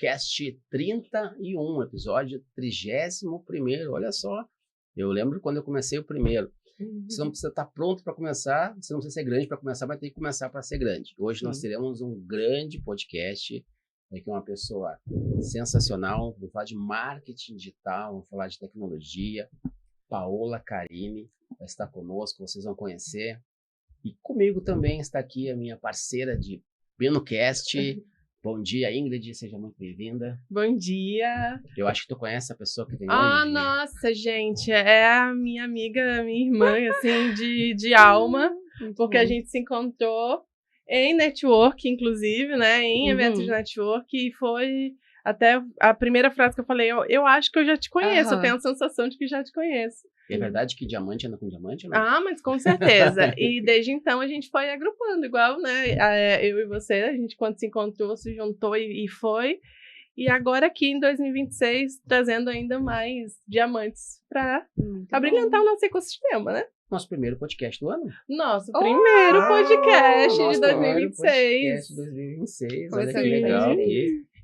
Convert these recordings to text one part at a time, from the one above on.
Cast 31, episódio 31º, olha só. Eu lembro quando eu comecei o primeiro. Você não precisa estar pronto para começar, você não precisa ser grande para começar, mas tem que começar para ser grande. Hoje nós teremos um grande podcast, que é uma pessoa sensacional, vamos falar de marketing digital, vamos falar de tecnologia. Paola Carini vai estar conosco, vocês vão conhecer. E comigo também está aqui a minha parceira de BenoCast. Bom dia, Ingrid, seja muito bem-vinda. Bom dia. Eu acho que tu conhece a pessoa que vem hoje. Nossa, gente, é a minha amiga, minha irmã, assim, de alma, porque a gente se encontrou em network, inclusive, né, em eventos de network, e foi até a primeira frase que eu falei, eu acho que eu já te conheço, eu tenho a sensação de que já te conheço. É verdade que diamante anda com diamante? Não? Mas com certeza. E desde então a gente foi agrupando, igual, né? Eu e você, a gente quando se encontrou, se juntou e foi. E agora aqui em 2026, trazendo ainda mais diamantes para abrilhantar o nosso ecossistema, né? Nosso primeiro podcast do ano. Nosso primeiro podcast de nosso 2026. Podcast de 2026, olha que legal.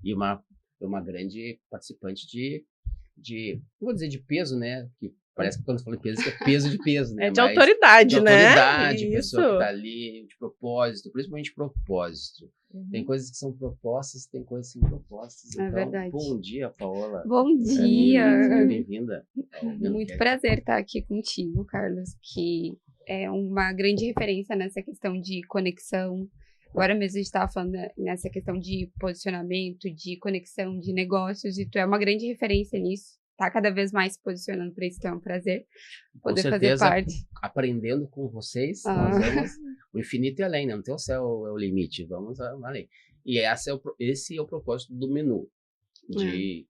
E uma grande participante de, não vou dizer de peso, né? Que parece que quando fala peso, é peso de peso, né? É de autoridade, né? De autoridade, pessoa que está ali, de propósito, principalmente propósito. Tem coisas que são propostas, tem coisas que são propostas. Então, verdade. Bom dia, Paola. Bom dia. Seja bem-vinda. Muito prazer estar aqui contigo, Carlos, que é uma grande referência nessa questão de conexão. Agora mesmo a gente estava falando nessa questão de posicionamento, de conexão, de negócios, e tu é uma grande referência nisso. Tá cada vez mais se posicionando para isso, então é um prazer poder fazer parte. Aprendendo com vocês, nós vamos o infinito e além, né? Não tem o céu é o limite, vamos além. E esse é o propósito do menu, de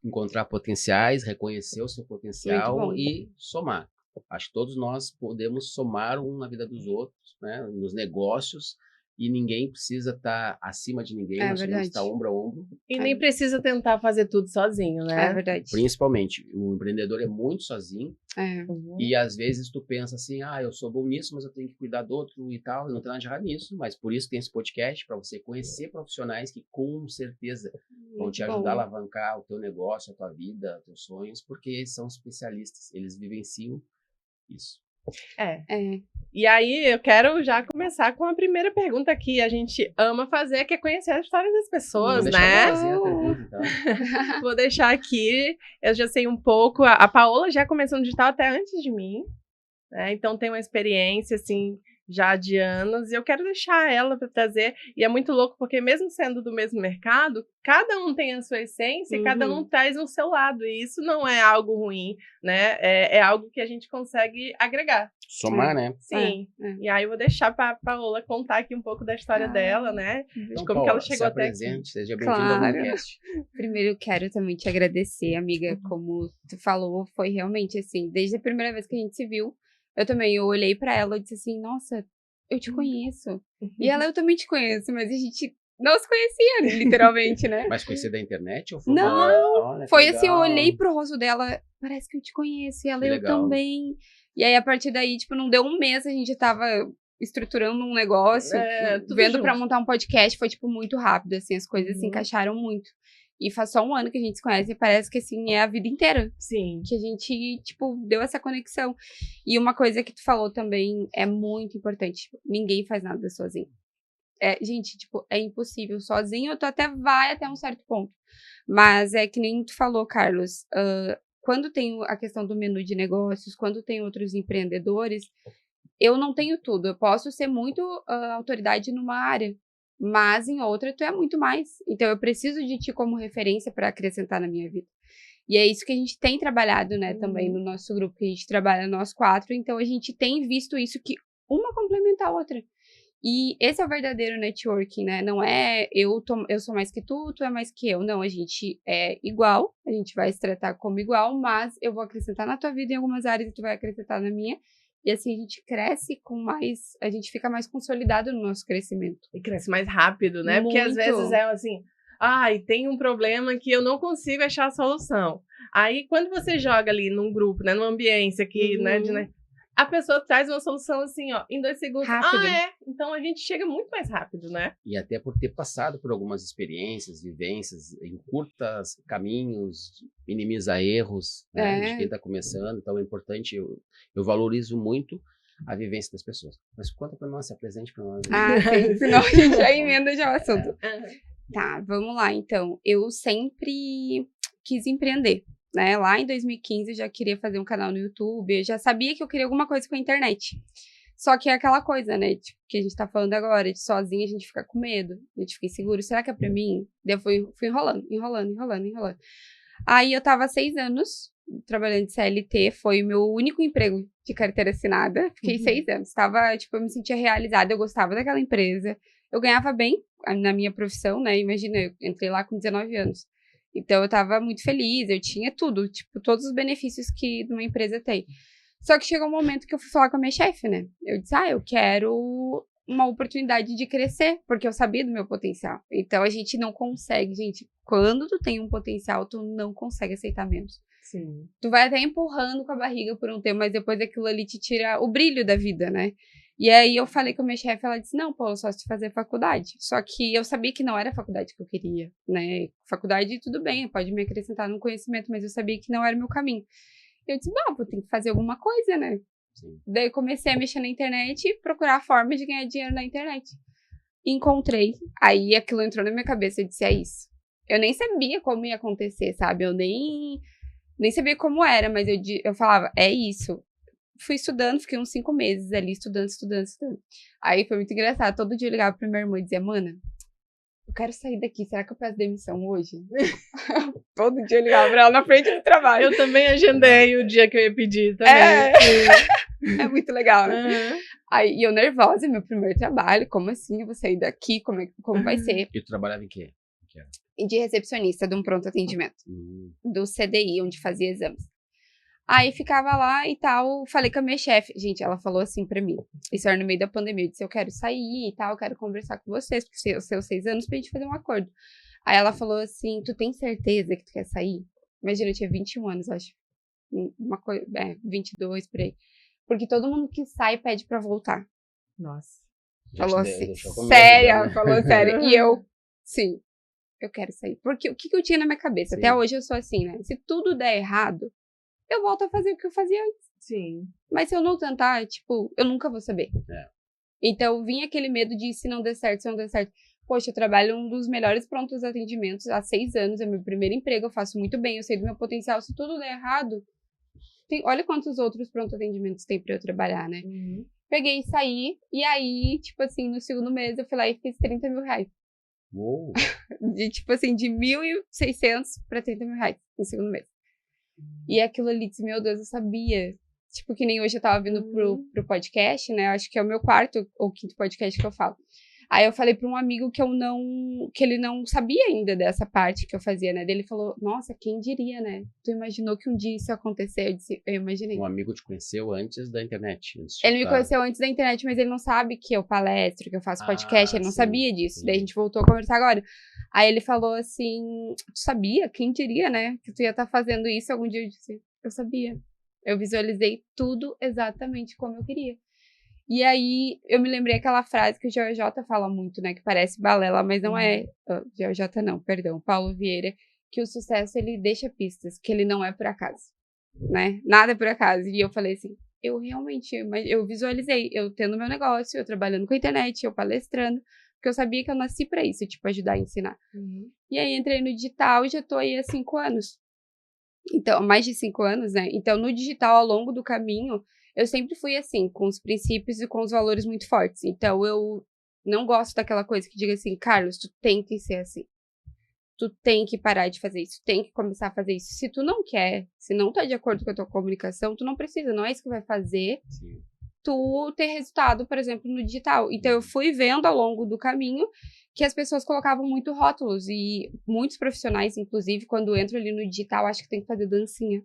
encontrar potenciais, reconhecer o seu potencial e somar. Acho que todos nós podemos somar um na vida dos outros, né? Nos negócios. E ninguém precisa estar acima de ninguém, nós podemos estar ombro a ombro. E nem precisa tentar fazer tudo sozinho, né? É verdade. Principalmente, o empreendedor é muito sozinho. E às vezes tu pensa assim, eu sou bom nisso, mas eu tenho que cuidar do outro e tal, não tem nada de errado nisso, mas por isso tem esse podcast, para você conhecer profissionais que com certeza vão te ajudar a alavancar o teu negócio, a tua vida, os teus sonhos, porque eles são especialistas, eles vivenciam isso. E aí eu quero já começar com a primeira pergunta que a gente ama fazer, que é conhecer a história das pessoas, né? Vou deixar aqui, eu já sei um pouco, a Paola já começou no digital até antes de mim, né? Então tem uma experiência, assim, já de anos, e eu quero deixar ela para trazer, e é muito louco, porque mesmo sendo do mesmo mercado, cada um tem a sua essência, e cada um traz o seu lado, e isso não é algo ruim, né? É algo que a gente consegue agregar. Somar, né? Sim. E aí eu vou deixar para a Paola contar aqui um pouco da história dela, né? Então, de como Paola, que ela chegou até aqui. Seja bem-vinda ao podcast. Primeiro eu quero também te agradecer, amiga, como tu falou, foi realmente assim, desde a primeira vez que a gente se viu, eu olhei pra ela e disse assim, nossa, eu te conheço. E ela, eu também te conheço, mas a gente não se conhecia, literalmente, né? Mas conhecer da internet? Ou foi não, foi assim, eu olhei pro rosto dela, parece que eu te conheço, e ela, eu também. E aí, a partir daí, tipo, não deu um mês, a gente tava estruturando um negócio, vendo pra montar um podcast, foi, tipo, muito rápido, assim, as coisas se encaixaram muito. E faz só um ano que a gente se conhece e parece que, assim, é a vida inteira. Sim. Que a gente, tipo, deu essa conexão. E uma coisa que tu falou também é muito importante. Ninguém faz nada sozinho. Gente, tipo, é impossível. Sozinho, tu até vai até um certo ponto. Mas é que nem tu falou, Carlos. Quando tem a questão do menu de negócios, quando tem outros empreendedores, eu não tenho tudo. Eu posso ser muito autoridade numa área. Mas em outra tu é muito mais. Então eu preciso de ti como referência para acrescentar na minha vida. E é isso que a gente tem trabalhado, né, também no nosso grupo, que a gente trabalha nós 4, então a gente tem visto isso, que uma complementa a outra. E esse é o verdadeiro networking, né, não é eu sou mais que tu é mais que eu, não, a gente é igual, a gente vai se tratar como igual, mas eu vou acrescentar na tua vida em algumas áreas e tu vai acrescentar na minha. E assim, a gente cresce a gente fica mais consolidado no nosso crescimento. E cresce mais rápido, né? Muito. Porque às vezes é assim, tem um problema que eu não consigo achar a solução. Aí, quando você joga ali num grupo, né, numa ambiência aqui, né, a pessoa traz uma solução assim, ó, em 2 segundos. Rápido. Então a gente chega muito mais rápido, né? E até por ter passado por algumas experiências, vivências, em curtos caminhos, minimiza erros, né, de quem está começando. Então é importante, eu valorizo muito a vivência das pessoas. Mas conta para nós, se apresente para nós. Sim, senão a gente já emenda já o assunto. Tá, vamos lá, então. Eu sempre quis empreender, né? Lá em 2015 eu já queria fazer um canal no YouTube, eu já sabia que eu queria alguma coisa com a internet. Só que é aquela coisa, né, tipo, que a gente tá falando agora, de sozinha a gente fica com medo, a gente fica inseguro, será que é pra mim? Daí eu fui enrolando. Aí eu tava 6 anos trabalhando de CLT, foi o meu único emprego de carteira assinada, fiquei 6 anos, eu me sentia realizada, eu gostava daquela empresa, eu ganhava bem na minha profissão, né, imagina, eu entrei lá com 19 anos, então eu tava muito feliz, eu tinha tudo, tipo, todos os benefícios que uma empresa tem. Só que chegou um momento que eu fui falar com a minha chefe, né, eu disse, eu quero uma oportunidade de crescer, porque eu sabia do meu potencial. Então a gente não consegue, gente, quando tu tem um potencial, tu não consegue aceitar menos. Sim. Tu vai até empurrando com a barriga por um tempo, mas depois aquilo ali te tira o brilho da vida, né? E aí eu falei com a minha chefe, ela disse, não, Paula, só se fazer faculdade. Só que eu sabia que não era a faculdade que eu queria, né? Faculdade, tudo bem, pode me acrescentar no conhecimento, mas eu sabia que não era o meu caminho. Eu disse, vou ter que fazer alguma coisa, né? Sim. Daí eu comecei a mexer na internet e procurar formas de ganhar dinheiro na internet. Encontrei, aí aquilo entrou na minha cabeça, eu disse, é isso. Eu nem sabia como ia acontecer, sabe? Eu nem sabia como era, mas eu falava, é isso. Fui estudando, fiquei uns 5 meses ali, estudando. Aí foi muito engraçado, todo dia eu ligava pra minha irmã e dizia, mana, eu quero sair daqui, será que eu peço demissão hoje? Todo dia eu ligava pra ela na frente do trabalho. Eu também agendei o dia que eu ia pedir também. É muito legal, né? Aí eu nervosa, meu primeiro trabalho, como assim? Eu vou sair daqui, como vai ser? E tu trabalhava em quê? De recepcionista de um pronto atendimento, do CDI, onde fazia exames. Aí ficava lá e tal, falei com a minha chefe. Gente, ela falou assim pra mim, isso era no meio da pandemia, eu disse, eu quero sair e tal, eu quero conversar com vocês, porque os seus 6 anos pra gente fazer um acordo. Aí ela falou assim, tu tem certeza que tu quer sair? Imagina, eu tinha 21 anos, acho. 22, por aí. Porque todo mundo que sai pede pra voltar. Nossa. Falou assim, sério. E eu, sim, eu quero sair. Porque o que eu tinha na minha cabeça? Sim. Até hoje eu sou assim, né? Se tudo der errado, eu volto a fazer o que eu fazia antes. Sim. Mas se eu não tentar, eu nunca vou saber. Então, vinha aquele medo de se não der certo. Poxa, eu trabalho em um dos melhores prontos atendimentos há 6 anos, é meu primeiro emprego, eu faço muito bem, eu sei do meu potencial. Se tudo der errado, olha quantos outros prontos atendimentos tem pra eu trabalhar, né? Peguei e saí, e aí, no segundo mês, eu fui lá e fiz 30 mil reais. Uou. De 1.600 pra 30 mil reais no segundo mês. E aquilo ali, disse, meu Deus, eu sabia. Que nem hoje eu tava vindo pro podcast, né? Acho que é o meu 4º ou 5º podcast que eu falo. Aí eu falei pra um amigo que ele não sabia ainda dessa parte que eu fazia, né? Daí ele falou, nossa, quem diria, né? Tu imaginou que um dia isso ia acontecer? Eu disse, eu imaginei. Um amigo te conheceu antes da internet? Ele me conheceu antes da internet, mas ele não sabe que eu palestro, que eu faço podcast, ele não sabia disso. Sim. Daí a gente voltou a conversar agora. Aí ele falou assim, tu sabia? Quem diria, né? Que tu ia estar fazendo isso algum dia? Eu disse, eu sabia. Eu visualizei tudo exatamente como eu queria. E aí, eu me lembrei aquela frase que o GeoJ fala muito, né? Que parece balela, mas não é. GeoJ não, perdão. Paulo Vieira. Que o sucesso, ele deixa pistas. Que ele não é por acaso, né? Nada é por acaso. E eu falei assim, eu realmente... Eu visualizei eu tendo meu negócio, eu trabalhando com a internet, eu palestrando. Porque eu sabia que eu nasci pra isso, ajudar a ensinar. E aí, entrei no digital e já tô aí há 5 anos. Então, mais de 5 anos, né? Então, no digital, ao longo do caminho... Eu sempre fui assim, com os princípios e com os valores muito fortes. Então, eu não gosto daquela coisa que diga assim, Carlos, tu tem que ser assim. Tu tem que parar de fazer isso, tem que começar a fazer isso. Se tu não quer, se não tá de acordo com a tua comunicação, tu não precisa, não é isso que vai fazer tu ter resultado, por exemplo, no digital. Então, eu fui vendo ao longo do caminho que as pessoas colocavam muito rótulos e muitos profissionais, inclusive, quando entram ali no digital, acham que tem que fazer dancinha.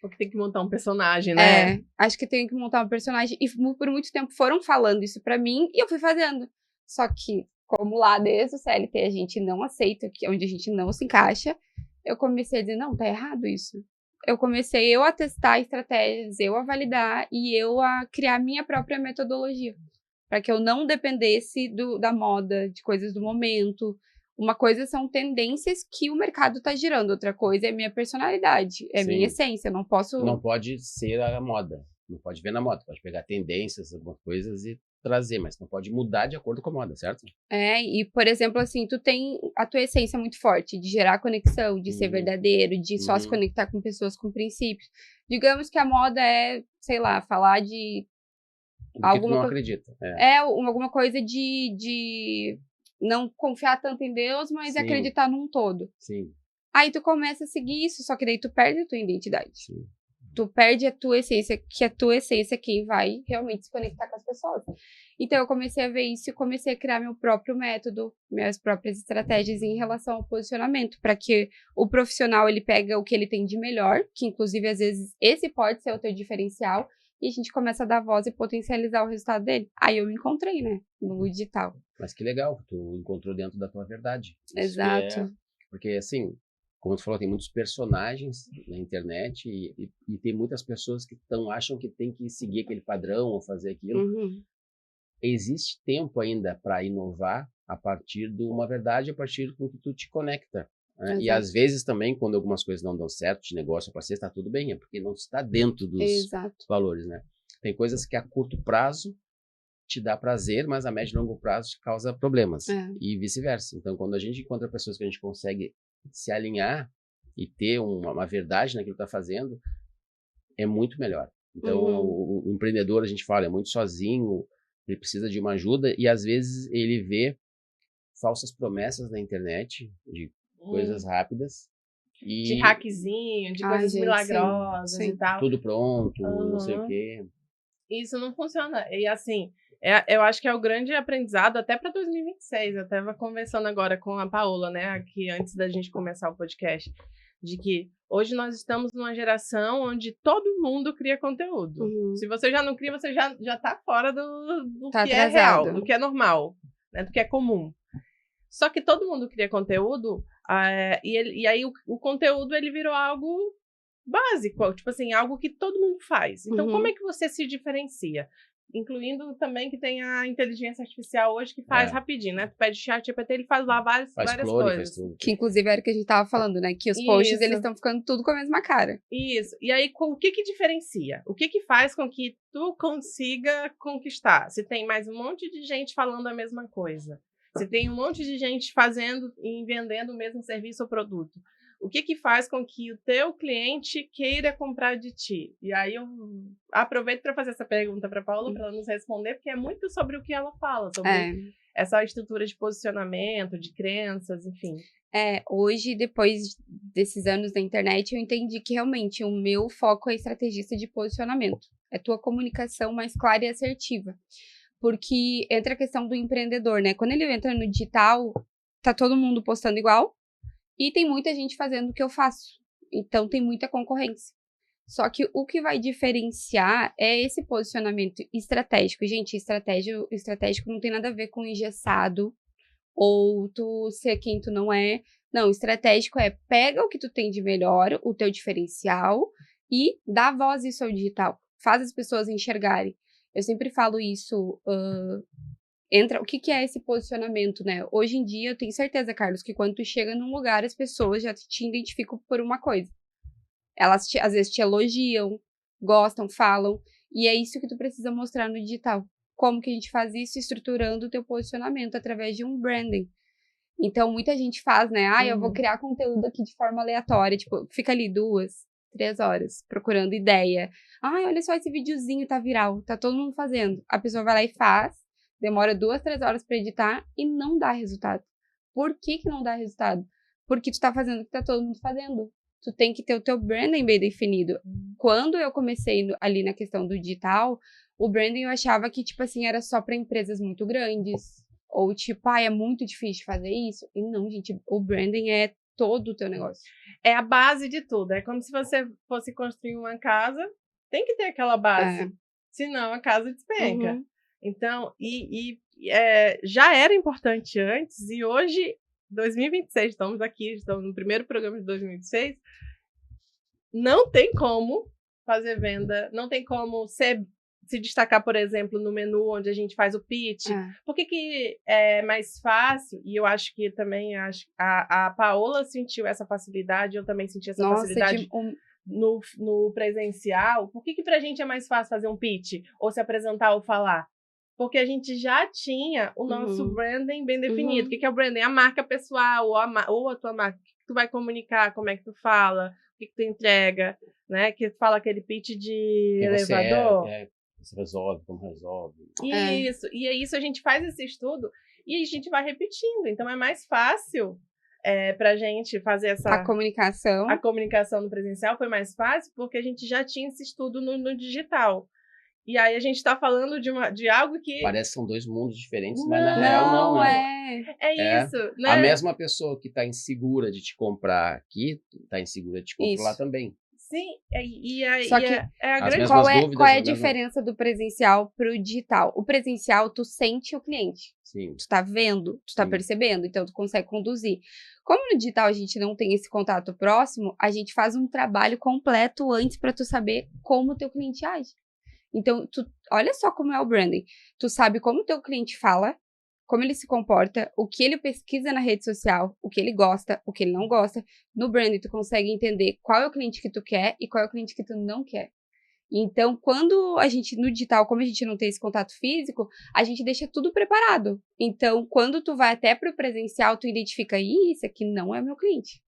Porque tem que montar um personagem, né? Acho que tem que montar um personagem. E por muito tempo foram falando isso pra mim e eu fui fazendo. Só que, como lá desde o CLT a gente não aceita, onde a gente não se encaixa, eu comecei a dizer, não, tá errado isso. eu comecei a testar estratégias, eu a validar e eu a criar minha própria metodologia. Para que eu não dependesse da moda, de coisas do momento. Uma coisa são tendências que o mercado está girando, outra coisa é minha personalidade, é minha essência, eu não posso... Não pode ser a moda, não pode ver na moda, pode pegar tendências, algumas coisas e trazer, mas não pode mudar de acordo com a moda, certo? E por exemplo, assim, tu tem a tua essência muito forte, de gerar conexão, de ser verdadeiro, de só se conectar com pessoas com princípios. Digamos que a moda é, sei lá, falar de... alguma que tu não acredita. Alguma coisa de não confiar tanto em Deus, mas acreditar num todo. Sim. Aí tu começa a seguir isso, só que daí tu perde a tua identidade. Sim. Tu perde a tua essência, que a tua essência é quem vai realmente se conectar com as pessoas. Então eu comecei a ver isso e comecei a criar meu próprio método, minhas próprias estratégias em relação ao posicionamento, para que o profissional ele pega o que ele tem de melhor, que inclusive às vezes esse pode ser o teu diferencial, e a gente começa a dar voz e potencializar o resultado dele. Aí eu me encontrei, né, no digital. Mas que legal, tu encontrou dentro da tua verdade. Exato. Porque assim, como tu falou, tem muitos personagens na internet e tem muitas pessoas que acham que tem que seguir aquele padrão ou fazer aquilo. Existe tempo ainda para inovar a partir de uma verdade, a partir com que tu te conecta. Né? E às vezes também, quando algumas coisas não dão certo de negócio para você, está tudo bem, é porque não está dentro dos valores, né? Tem coisas que a curto prazo te dá prazer, mas a médio e longo prazo te causa problemas. E vice-versa. Então, quando a gente encontra pessoas que a gente consegue se alinhar e ter uma verdade naquilo que está fazendo, é muito melhor. Então, o empreendedor, a gente fala, é muito sozinho, ele precisa de uma ajuda e às vezes ele vê falsas promessas na internet de coisas rápidas. De hackzinho, de coisas milagrosas e tal. Tudo pronto, não sei o quê. Isso não funciona. E assim, eu acho que é o grande aprendizado até para 2026. Eu estava conversando agora com a Paola, né, aqui antes da gente começar o podcast, de que hoje nós estamos numa geração onde todo mundo cria conteúdo. Se você já não cria, você já está fora do tá que atrasado. É real, do que é normal, né, do que é comum. Só que todo mundo cria conteúdo, e aí o conteúdo ele virou algo básico, tipo assim, algo que todo mundo faz. Então, como é que você se diferencia? Incluindo também que tem a inteligência artificial hoje que faz rapidinho, né? Tu pede ChatGPT, ele faz lá várias coisas. Que inclusive era o que a gente tava falando, né? Que os posts, eles estão ficando tudo com a mesma cara. Isso. E aí, o que diferencia? O que faz com que tu consiga conquistar? Se tem mais um monte de gente falando a mesma coisa. Se tem um monte de gente fazendo e vendendo o mesmo serviço ou produto. O que faz com que o teu cliente queira comprar de ti? E aí eu aproveito para fazer essa pergunta para a Paola, para ela nos responder, porque é muito sobre o que ela fala, sobre essa estrutura de posicionamento, de crenças, enfim. Hoje, depois desses anos da internet, eu entendi que realmente o meu foco é estrategista de posicionamento. É tua comunicação mais clara e assertiva. Porque entra a questão do empreendedor, né? Quando ele entra no digital, tá todo mundo postando igual e tem muita gente fazendo o que eu faço. Então, tem muita concorrência. Só que o que vai diferenciar é esse posicionamento estratégico. Gente, estratégico não tem nada a ver com engessado ou tu ser quem tu não é. Não, estratégico é pega o que tu tem de melhor, o teu diferencial e dá voz isso ao digital. Faz as pessoas enxergarem. Eu sempre falo isso, o que é esse posicionamento, né? Hoje em dia, eu tenho certeza, Carlos, que quando tu chega num lugar, as pessoas já te identificam por uma coisa. Elas, às vezes, te elogiam, gostam, falam, e é isso que tu precisa mostrar no digital. Como que a gente faz isso? Estruturando o teu posicionamento através de um branding. Então, muita gente faz, né? Eu vou criar conteúdo aqui de forma aleatória, tipo, fica ali 2, 3 horas procurando ideia. Olha só, esse videozinho tá viral, tá todo mundo fazendo. A pessoa vai lá e faz, demora 2, 3 horas pra editar e não dá resultado. Por que não dá resultado? Porque tu tá fazendo o que tá todo mundo fazendo. Tu tem que ter o teu branding bem definido. Quando eu comecei ali na questão do digital, o branding eu achava que, tipo assim, era só pra empresas muito grandes. Ou tipo, é muito difícil fazer isso. E não, gente, o branding é todo o teu negócio. É a base de tudo. É como se você fosse construir uma casa, tem que ter aquela base. Senão a casa despenca. Então, já era importante antes, e hoje, 2026, estamos no primeiro programa de 2026, não tem como fazer venda, não tem como se destacar, por exemplo, no menu onde a gente faz o pitch. Por que é mais fácil? E eu acho que também a Paola sentiu essa facilidade, eu também senti essa facilidade no presencial. Por que pra gente é mais fácil fazer um pitch? Ou se apresentar ou falar? Porque a gente já tinha o nosso branding bem definido. O que é o branding? A marca pessoal, ou a tua marca. O que tu vai comunicar, como é que tu fala, o que tu entrega, né? Que tu fala aquele pitch de elevador. Você resolve, como resolve. Isso. E é isso, a gente faz esse estudo e a gente vai repetindo. Então, é mais fácil pra gente fazer a comunicação. A comunicação no presencial foi mais fácil porque a gente já tinha esse estudo no digital. E aí a gente está falando de algo que... Parece que são dois mundos diferentes, mas na real não. É isso, né? A mesma pessoa que está insegura de te comprar aqui, está insegura de te comprar lá também. Sim, Só que a grande... Qual é a diferença do presencial para o digital? O presencial, tu sente o cliente. Sim. Tu tá vendo, tu tá percebendo, então tu consegue conduzir. Como no digital a gente não tem esse contato próximo, a gente faz um trabalho completo antes para tu saber como o teu cliente age. Então, olha só como é o branding. Tu sabe como o teu cliente fala, como ele se comporta, o que ele pesquisa na rede social, o que ele gosta, o que ele não gosta. No branding, tu consegue entender qual é o cliente que tu quer e qual é o cliente que tu não quer. Então, quando a gente, no digital, como a gente não tem esse contato físico, a gente deixa tudo preparado. Então, quando tu vai até pro presencial, tu identifica, isso aqui não é meu cliente.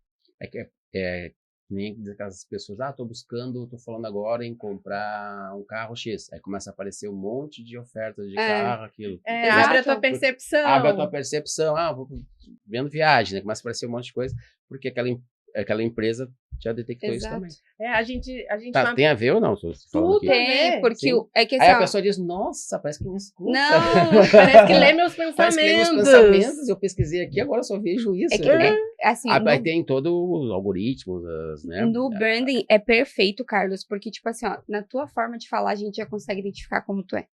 Nem aquelas pessoas, tô falando agora em comprar um carro X. Aí começa a aparecer um monte de ofertas de carro, aquilo. Abre a tua percepção. Abre a tua percepção. Vou vendo viagem, né? Começa a aparecer um monte de coisa, porque aquela empresa já detectou isso também. A gente tem a ver ou não? Tudo tem, porque é que aí a pessoa diz, nossa, parece que me escuta. Não, parece que lê meus pensamentos. Parece que lê meus pensamentos, eu pesquisei aqui, agora eu só vejo isso. Assim, aí tem todo o algoritmo, né? No branding é perfeito, Carlos, porque, tipo assim, na tua forma de falar, a gente já consegue identificar como tu é.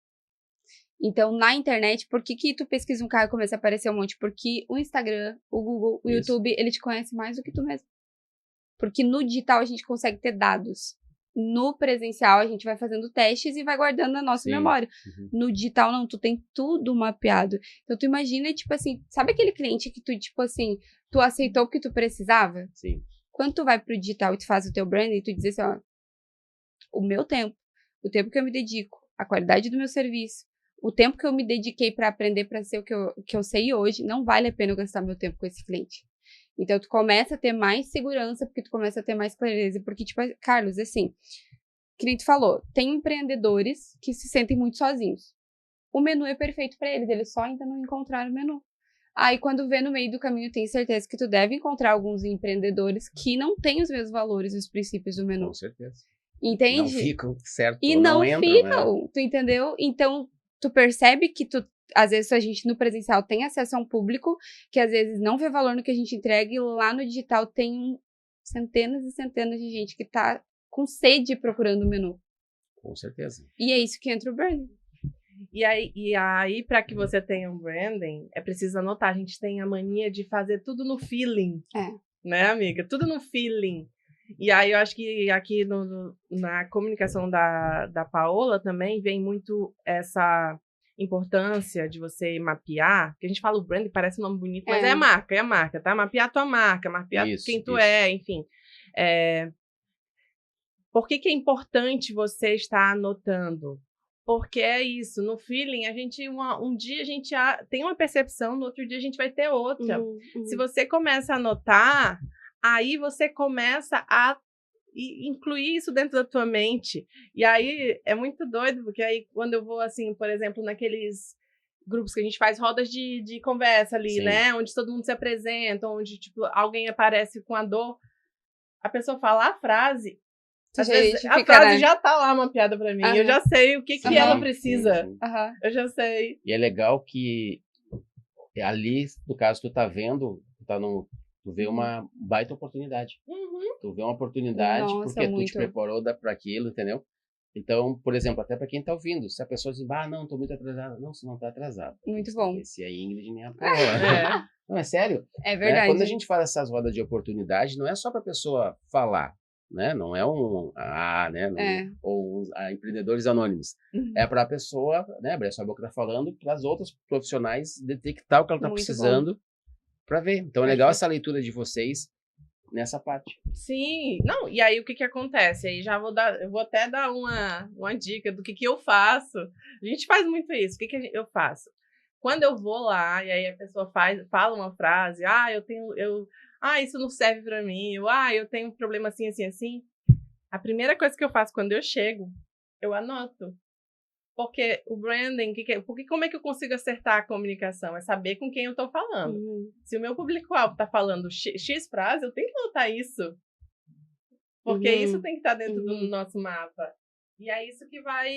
Então, na internet, por que tu pesquisa um carro e começa a aparecer um monte? Porque o Instagram, o Google, o YouTube, ele te conhece mais do que tu mesmo. Porque no digital a gente consegue ter dados. No presencial a gente vai fazendo testes e vai guardando na nossa memória. No digital não, tu tem tudo mapeado. Então tu imagina, tipo assim, sabe aquele cliente que tu, tipo assim, tu aceitou porque tu precisava? Sim. Quando tu vai pro digital e tu faz o teu branding, tu diz assim, o meu tempo, o tempo que eu me dedico, a qualidade do meu serviço, o tempo que eu me dediquei para aprender para ser o que eu sei hoje, não vale a pena eu gastar meu tempo com esse cliente. Então, tu começa a ter mais segurança, porque tu começa a ter mais clareza. Porque, tipo, Carlos, assim, que nem tu falou, tem empreendedores que se sentem muito sozinhos. O menu é perfeito para eles só ainda não encontraram o menu. Aí, quando vê no meio do caminho, tem certeza que tu deve encontrar alguns empreendedores que não têm os mesmos valores e os princípios do menu. Com certeza. Entende? Não ficam certo. E não entram, ficam, né? Tu entendeu? Então, tu percebe que às vezes a gente no presencial tem acesso a um público que às vezes não vê valor no que a gente entrega e lá no digital tem centenas e centenas de gente que tá com sede procurando o menu. Com certeza. E é isso que entra o branding. E aí para que você tenha um branding, é preciso anotar. A gente tem a mania de fazer tudo no feeling. Né, amiga? Tudo no feeling. E aí eu acho que aqui na comunicação da Paola também vem muito essa importância de você mapear, que a gente fala o brand, parece um nome bonito, mas é a marca, tá? Mapear a tua marca, mapear quem tu é, enfim. Por que é importante você estar anotando? Porque é isso, no feeling, a gente, um dia a gente tem uma percepção, no outro dia a gente vai ter outra. Se você começa a anotar, aí você começa a incluir isso dentro da tua mente. E aí é muito doido, porque aí quando eu vou, assim, por exemplo, naqueles grupos que a gente faz rodas de conversa ali, né? Onde todo mundo se apresenta, onde, tipo, alguém aparece com a dor, a pessoa fala a frase, às vezes a frase já tá lá mapeada pra mim. Eu já sei o que ela precisa. Eu já sei. E é legal que ali, no caso, tu tá vendo, tu vê uma baita oportunidade. Tu vê uma oportunidade porque tu te preparou para aquilo, entendeu? Então, por exemplo, até para quem tá ouvindo, se a pessoa diz, não, tô muito atrasada. Não, você não tá atrasada. Muito bom. Esse é Ingrid nem a Paola. Não, é sério. É verdade. Quando a gente faz essas rodas de oportunidade, não é só pra pessoa falar. né? Não é né? Ou empreendedores anônimos. É para a pessoa, né? Abrir a sua boca tá falando, para as outras profissionais detectar o que ela está precisando para ver. Então é legal essa leitura de vocês nessa parte. Sim, não, e aí o que acontece? Aí eu vou até dar uma dica do que eu faço. A gente faz muito isso. O que eu faço? Quando eu vou lá e aí a pessoa fala uma frase, isso não serve para mim, eu tenho um problema assim, assim, assim. A primeira coisa que eu faço quando eu chego, eu anoto. Porque o branding, porque como é que eu consigo acertar a comunicação? É saber com quem eu estou falando. Se o meu público-alvo está falando X frase, eu tenho que anotar isso. Porque isso tem que estar dentro do nosso mapa. E é isso que vai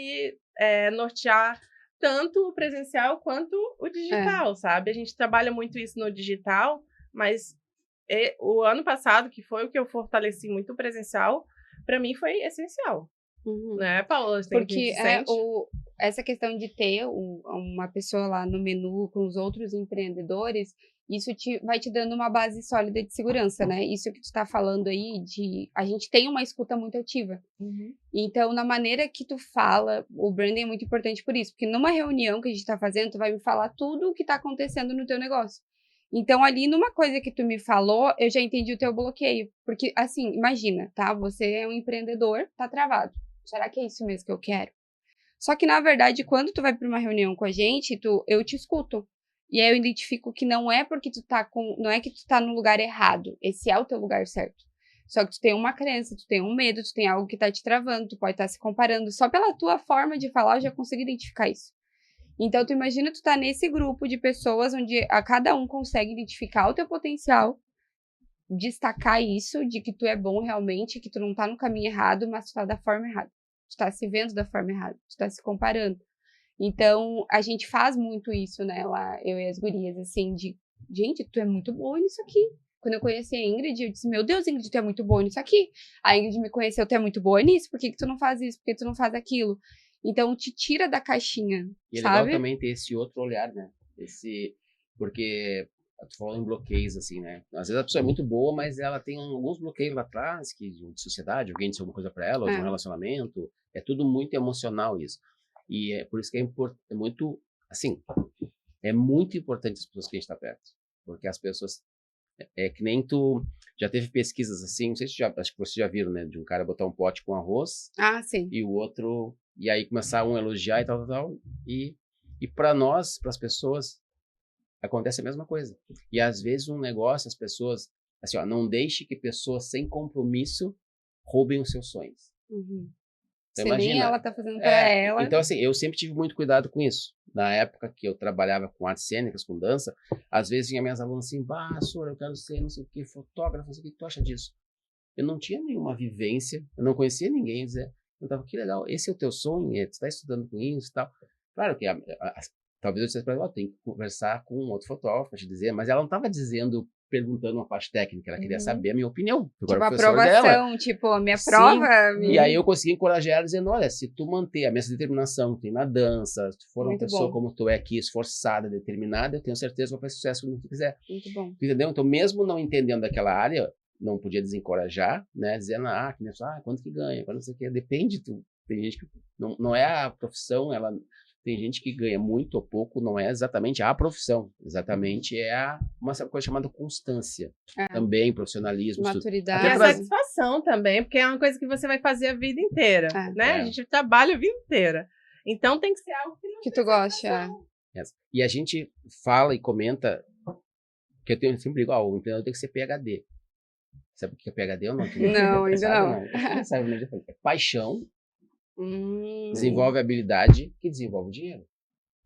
nortear tanto o presencial quanto o digital, sabe? A gente trabalha muito isso no digital, mas o ano passado, que foi o que eu fortaleci muito o presencial, para mim foi essencial. Né, Paola? Porque essa questão de ter uma pessoa lá no menu com os outros empreendedores, isso vai te dando uma base sólida de segurança, né? Isso que tu tá falando aí, a gente tem uma escuta muito ativa. Então, na maneira que tu fala, o branding é muito importante por isso. Porque numa reunião que a gente tá fazendo, tu vai me falar tudo o que tá acontecendo no teu negócio. Então, ali, numa coisa que tu me falou, eu já entendi o teu bloqueio. Porque, assim, imagina, tá? Você é um empreendedor, tá travado. Será que é isso mesmo que eu quero? Só que, na verdade, quando tu vai para uma reunião com a gente, eu te escuto. E aí eu identifico que não é porque não é que tu tá no lugar errado. Esse é o teu lugar certo. Só que tu tem uma crença, tu tem um medo, tu tem algo que tá te travando, tu pode estar se comparando. Só pela tua forma de falar, eu já consigo identificar isso. Então, tu imagina tu tá nesse grupo de pessoas onde cada um consegue identificar o teu potencial, destacar isso, de que tu é bom realmente, que tu não tá no caminho errado, mas tu tá da forma errada. Tu tá se vendo da forma errada, tu tá se comparando. Então, a gente faz muito isso, né, lá, eu e as gurias, assim, gente, tu é muito boa nisso aqui. Quando eu conheci a Ingrid, eu disse, meu Deus, Ingrid, tu é muito boa nisso aqui. A Ingrid me conheceu, tu é muito boa nisso, por que tu não faz isso, por que tu não faz aquilo? Então, te tira da caixinha, e é sabe? legal também ter esse outro olhar, né, porque tu falou em bloqueios, assim, né? Às vezes a pessoa é muito boa, mas ela tem alguns bloqueios lá atrás, de sociedade, alguém disse alguma coisa pra ela, ou de um relacionamento. É tudo muito emocional isso. E é por isso que é muito, assim, é muito importante as pessoas que a gente tá perto. Porque as pessoas, que nem tu, já teve pesquisas assim, não sei se acho que vocês já viram, né? De um cara botar um pote com arroz. Sim. E o outro, e aí começar um a elogiar e tal. E para nós, para as pessoas, acontece a mesma coisa. E às vezes um negócio, as pessoas, assim, não deixe que pessoas sem compromisso roubem os seus sonhos. Então, se imagina, nem ela tá fazendo pra ela. Então, assim, eu sempre tive muito cuidado com isso. Na época que eu trabalhava com artes cênicas, com dança, às vezes vinha minhas alunas assim, Sora, eu quero ser não sei o que, fotógrafo, não sei o que tu acha disso. Eu não tinha nenhuma vivência, eu não conhecia ninguém, eu tava, que legal, esse é o teu sonho, tu tá estudando com isso e tal. Claro que talvez eu dissesse para ela, tem que conversar com outro fotógrafo para te dizer, mas ela não estava perguntando uma parte técnica, ela queria saber a minha opinião. Tipo, a aprovação, tipo, a minha prova. E aí eu consegui encorajar ela dizendo, olha, se tu manter a mesma determinação que tem na dança, se tu for uma pessoa como tu é aqui, esforçada, determinada, eu tenho certeza que vai fazer sucesso quando tu quiser. Muito bom. Entendeu? Então, mesmo não entendendo daquela área, não podia desencorajar, né? Dizendo, quanto que ganha, quanto não sei o que, depende. Tem gente que não é a profissão, tem gente que ganha muito ou pouco, não é exatamente a profissão, exatamente uma coisa chamada constância, também profissionalismo, maturidade, e a satisfação também, porque é uma coisa que você vai fazer a vida inteira, né? A gente trabalha a vida inteira, então tem que ser algo que tu gosta. E a gente fala e comenta que eu tenho sempre igual, o empreendedor tem que ser PhD. Sabe o que é PhD ou não? Não, ainda não. Não sabe, é paixão. Desenvolve habilidade que desenvolve dinheiro.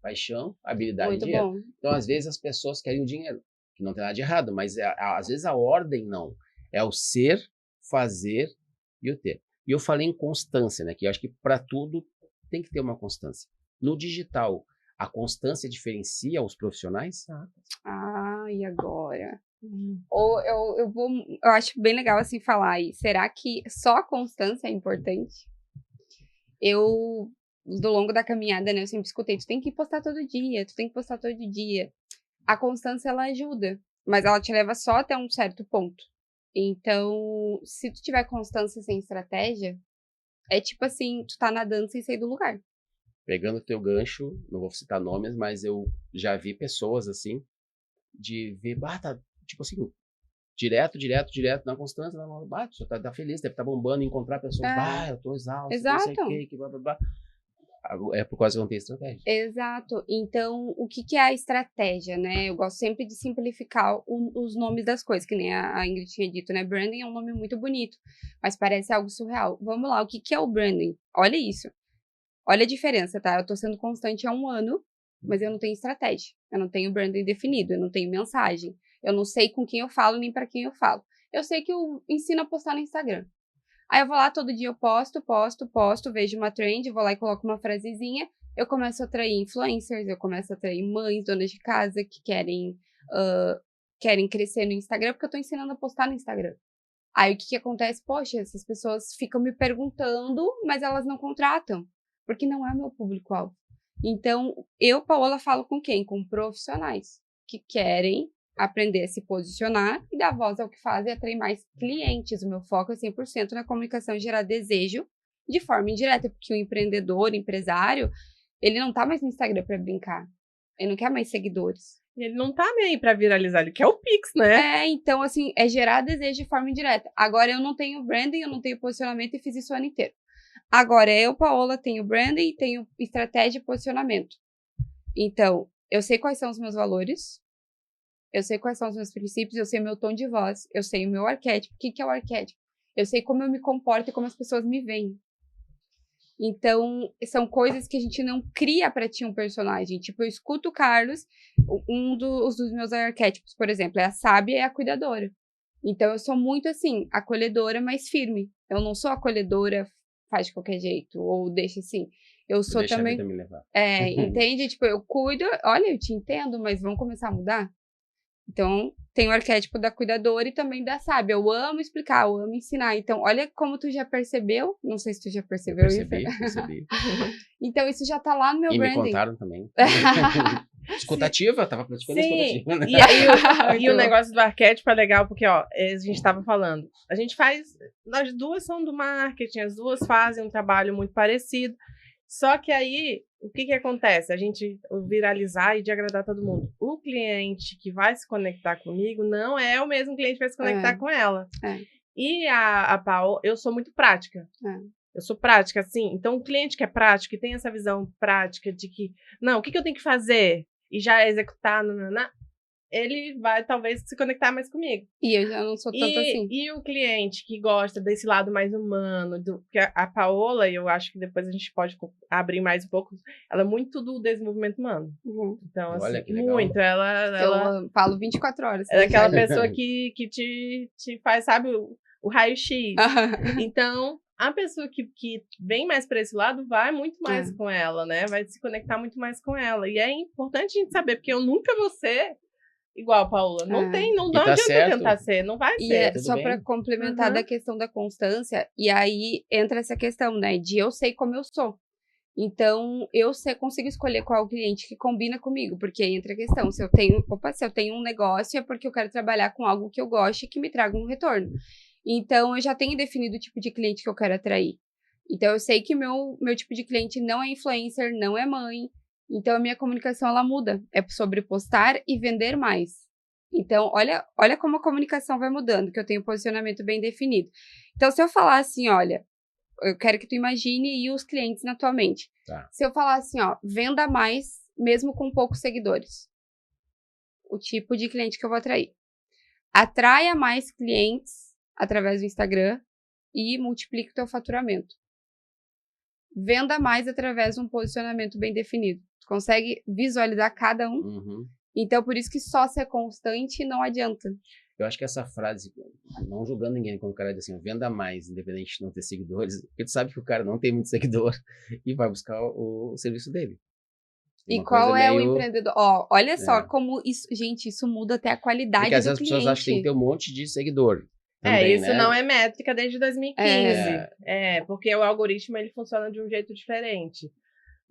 Paixão, habilidade e dinheiro. Bom. Então, às vezes, as pessoas querem o dinheiro, que não tem nada de errado, mas às vezes a ordem não. É o ser, fazer e o ter. E eu falei em constância, né? Que eu acho que para tudo tem que ter uma constância. No digital, a constância diferencia os profissionais? E agora? Ou eu acho bem legal assim falar aí. Será que só a constância é importante? Do longo da caminhada, né, eu sempre escutei, tu tem que postar todo dia, tu tem que postar todo dia. A constância, ela ajuda, mas ela te leva só até um certo ponto. Então, se tu tiver constância sem estratégia, é tipo assim, tu tá nadando sem sair do lugar. Pegando o teu gancho, não vou citar nomes, mas eu já vi pessoas assim, de ver, tá, tipo assim, direto, na constância, já tá feliz, deve estar bombando, encontrar pessoas, eu tô exausto, Exato. não sei o que, blá, blá, blá. É por causa que não tem estratégia. Exato. Então, o que é a estratégia, né? Eu gosto sempre de simplificar os nomes das coisas, que nem a Ingrid tinha dito, né? Branding é um nome muito bonito, mas parece algo surreal. Vamos lá, o que é o branding? Olha isso. Olha a diferença, tá? Eu tô sendo constante há 1 ano, mas eu não tenho estratégia. Eu não tenho branding definido, eu não tenho mensagem. Eu não sei com quem eu falo, nem para quem eu falo. Eu sei que eu ensino a postar no Instagram. Aí eu vou lá, todo dia eu posto, vejo uma trend, vou lá e coloco uma frasezinha, eu começo a atrair influencers, eu começo a atrair mães, donas de casa que querem crescer no Instagram, porque eu tô ensinando a postar no Instagram. Aí o que acontece? Poxa, essas pessoas ficam me perguntando, mas elas não contratam, porque não é o meu público-alvo. Então, eu, Paola, falo com quem? Com profissionais que querem aprender a se posicionar e dar voz ao que fazem e atrair mais clientes. O meu foco é 100% na comunicação e gerar desejo de forma indireta, porque o empreendedor, o empresário, ele não tá mais no Instagram para brincar. Ele não quer mais seguidores. E ele não tá nem aí pra viralizar, ele quer o Pix, né? Então, assim, é gerar desejo de forma indireta. Agora, eu não tenho branding, eu não tenho posicionamento e fiz isso o ano inteiro. Agora, eu, Paola, tenho branding, tenho estratégia e posicionamento. Então, eu sei quais são os meus valores, eu sei quais são os meus princípios, eu sei o meu tom de voz, eu sei o meu arquétipo. O que é o arquétipo? Eu sei como eu me comporto e como as pessoas me veem. Então, são coisas que a gente não cria pra ti um personagem. Tipo, eu escuto o Carlos, dos meus arquétipos, por exemplo, é a sábia e a cuidadora. Então, eu sou muito assim, acolhedora, mas firme. Eu não sou acolhedora, faz de qualquer jeito, ou deixa assim. Eu sou Deixa também. A vida me levar. Entende? Tipo, eu cuido, olha, eu te entendo, mas vamos começar a mudar? Então, tem o arquétipo da cuidadora e também da sábia. Eu amo explicar, eu amo ensinar. Então, olha como tu já percebeu. Não sei se tu já percebeu isso. Percebi. Então, isso já tá lá no meu branding. E me contaram também. Escutativa, tava praticando escutativa. Né? E o negócio do arquétipo é legal, porque, ó, a gente tava falando. A gente faz... As duas são do marketing, as duas fazem um trabalho muito parecido. Só que aí, o que acontece? A gente viralizar e de agradar todo mundo. O cliente que vai se conectar comigo não é o mesmo cliente que vai se conectar com ela. E a Paola, eu sou muito prática. Eu sou prática, assim. Então, o cliente que é prático e tem essa visão prática de que, não, o que eu tenho que fazer? E já executar, ele vai, talvez, se conectar mais comigo. E eu já não sou tanto assim. E o cliente que gosta desse lado mais humano, porque a Paola, eu acho que depois a gente pode abrir mais um pouco, ela é muito do desenvolvimento humano. Então, olha, assim, que legal. muito. Ela eu falo 24 horas. Ela é aquela pessoa que te faz, sabe, o raio-x. Então, a pessoa que vem mais para esse lado vai muito mais com ela, né? Vai se conectar muito mais com ela. E é importante a gente saber, porque eu nunca vou ser igual, Paola. Não adianta tentar ser, não vai ser. E só para complementar da questão da constância, e aí entra essa questão, né, de eu sei como eu sou. Então, eu consigo escolher qual cliente que combina comigo, porque aí entra a questão, se eu tenho um negócio é porque eu quero trabalhar com algo que eu goste e que me traga um retorno. Então, eu já tenho definido o tipo de cliente que eu quero atrair. Então, eu sei que meu tipo de cliente não é influencer, não é mãe. Então, a minha comunicação, ela muda. É sobre postar e vender mais. Então, olha como a comunicação vai mudando, que eu tenho um posicionamento bem definido. Então, se eu falar assim, olha, eu quero que tu imagine os clientes na tua mente. Se eu falar assim, ó, venda mais, mesmo com poucos seguidores. O tipo de cliente que eu vou atrair. Atraia mais clientes através do Instagram e multiplique o teu faturamento. Venda mais através de um posicionamento bem definido. Tu consegue visualizar cada um? Então, por isso que só ser constante não adianta. Eu acho que essa frase, não julgando ninguém, quando o cara diz assim, venda mais, independente de não ter seguidores, porque tu sabe que o cara não tem muito seguidor e vai buscar o serviço dele. E qual é o empreendedor? Ó, olha só como isso, gente, isso muda até a qualidade do cliente. Porque às vezes as pessoas acham que tem que ter um monte de seguidor. Também, isso não é métrica desde 2015. Porque o algoritmo, ele funciona de um jeito diferente.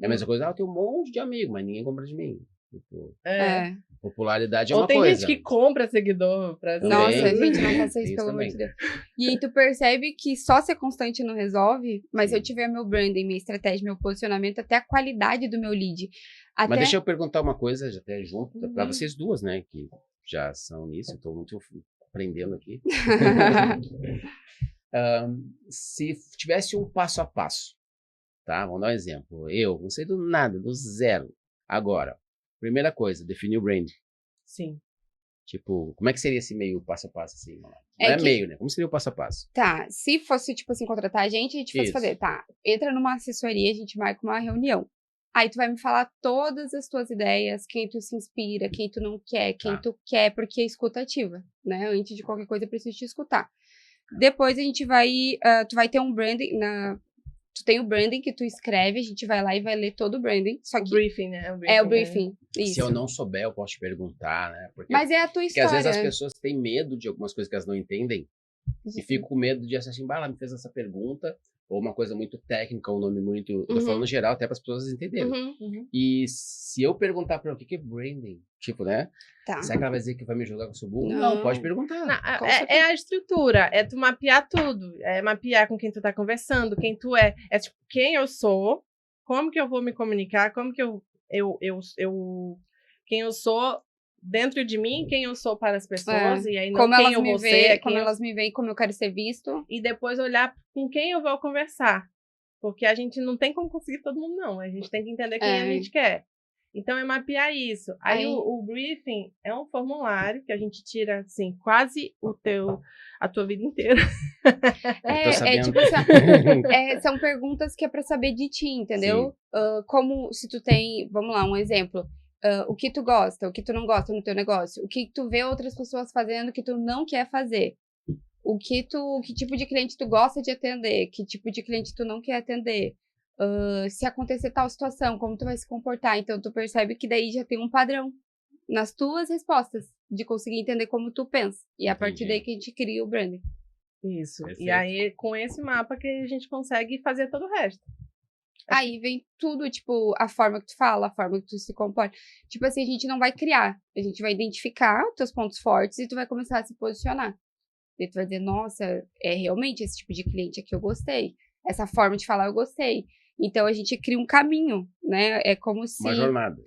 É a mesma coisa, eu tenho um monte de amigos, mas ninguém compra de mim. Tipo, Popularidade é Ou uma tem coisa. gente que compra seguidor pra Também. Nossa, gente, não faça isso, Isso pelo amor também. de Deus. E aí tu percebe que só ser constante não resolve, mas se eu Sim. tiver meu branding, minha estratégia, meu posicionamento, até a qualidade do meu lead. Até... Mas deixa eu perguntar uma coisa, já até junto, para Uhum. vocês duas, né, que já são nisso, estou muito aprendendo aqui. Se tivesse um passo a passo, tá? Vamos dar um exemplo. Eu não sei do nada, do zero. Agora, primeira coisa, definir o brand. Sim. Tipo, como é que seria esse meio passo a passo, assim? Não É é que- meio, né? Como seria o passo a passo? Tá, se fosse, tipo assim, contratar a gente fosse Isso. fazer, tá, entra numa assessoria, a gente marca uma reunião. Aí tu vai me falar todas as tuas ideias, quem tu se inspira, quem tu não quer, quem Tá. tu quer, porque é escuta ativa, né? Antes de qualquer coisa, eu preciso te escutar. Depois a gente vai, tu vai ter um branding, tu tem o branding que tu escreve, a gente vai lá e vai ler todo o branding, só O que briefing, né? é o briefing, isso. Se eu não souber, eu posso te perguntar, né? Mas é a tua porque história. às vezes as pessoas têm medo de algumas coisas que elas não entendem e ficam com medo de assim, ela me fez essa pergunta, ou uma coisa muito técnica, um nome muito... Eu tô Uhum. falando geral, até para as pessoas entenderem. Uhum. E se eu perguntar para ela o que é branding, tipo, né? Tá. Será que ela vai dizer que vai me julgar com o seu burro? Não. Não, pode perguntar. Não, Com é certeza. a estrutura, é tu mapear tudo, é mapear com quem tu tá conversando, quem tu é tipo, quem eu sou, como que eu vou me comunicar, como que quem eu sou dentro de mim, quem eu sou para as pessoas, e aí não Como quem elas eu me vou veem, ser, como elas me veem, como eu quero ser visto. e depois olhar com quem eu vou conversar, porque a gente não tem como conseguir todo mundo não, a gente tem que entender quem a gente quer. Então, é mapear isso. Aí, o briefing é um formulário que a gente tira, assim, quase a tua vida inteira. Tipo assim, são perguntas que é pra saber de ti, entendeu? Como se tu tem, vamos lá, um exemplo. O que tu gosta, o que tu não gosta no teu negócio. O que tu vê outras pessoas fazendo que tu não quer fazer. Que tipo de cliente tu gosta de atender, que tipo de cliente tu não quer atender. Se acontecer tal situação, como tu vai se comportar. Então, tu percebe que daí já tem um padrão nas tuas respostas, de conseguir entender como tu pensa. E é a partir daí que a gente cria o branding. Isso. Perfeito. E aí, com esse mapa que a gente consegue fazer todo o resto. Aí vem tudo, tipo, a forma que tu fala, a forma que tu se comporta. Tipo assim, a gente não vai criar. A gente vai identificar os teus pontos fortes e tu vai começar a se posicionar. E tu vai dizer, nossa, realmente esse tipo de cliente aqui eu gostei. Essa forma de falar eu gostei. Então, a gente cria um caminho, né? É como se... Uma jornada.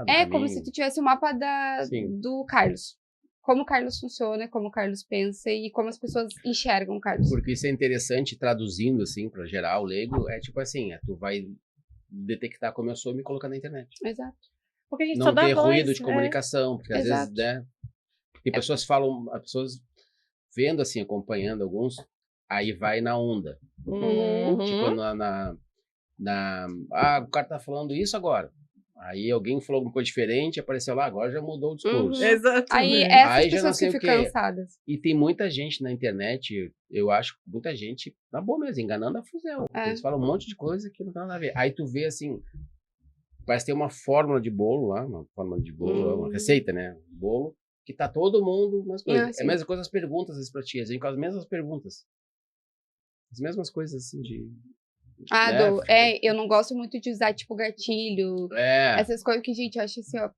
Um como se tu tivesse o mapa do Carlos. Como o Carlos funciona, como o Carlos pensa e como as pessoas enxergam o Carlos. Porque isso é interessante, traduzindo, assim, para geral, leigo, é tipo assim, tu vai detectar como eu sou e me colocar na internet. Exato. Porque a gente não só dá ter voz, ruído de comunicação, porque às Exato. vezes, né? Tem pessoas falam, as pessoas vendo assim, acompanhando alguns, aí vai na onda. Tipo, o cara tá falando isso agora. Aí alguém falou alguma coisa diferente, apareceu lá, agora já mudou o discurso. Exato. Aí essas Aí já pessoas não sei que o ficam quê. cansadas. E tem muita gente na internet, eu acho, muita gente, na boa mesmo, enganando a fuzel. Eles falam um monte de coisa que não tem nada a ver. Aí tu vê assim, parece ter uma fórmula de bolo lá, uma receita, né? Bolo, que tá todo mundo nas coisas. É a mesma coisa as perguntas, às vezes, pra ti. A gente com as mesmas perguntas. As mesmas coisas, assim, de... eu não gosto muito de usar, tipo, gatilho. Essas coisas que, gente, eu acho assim, ó.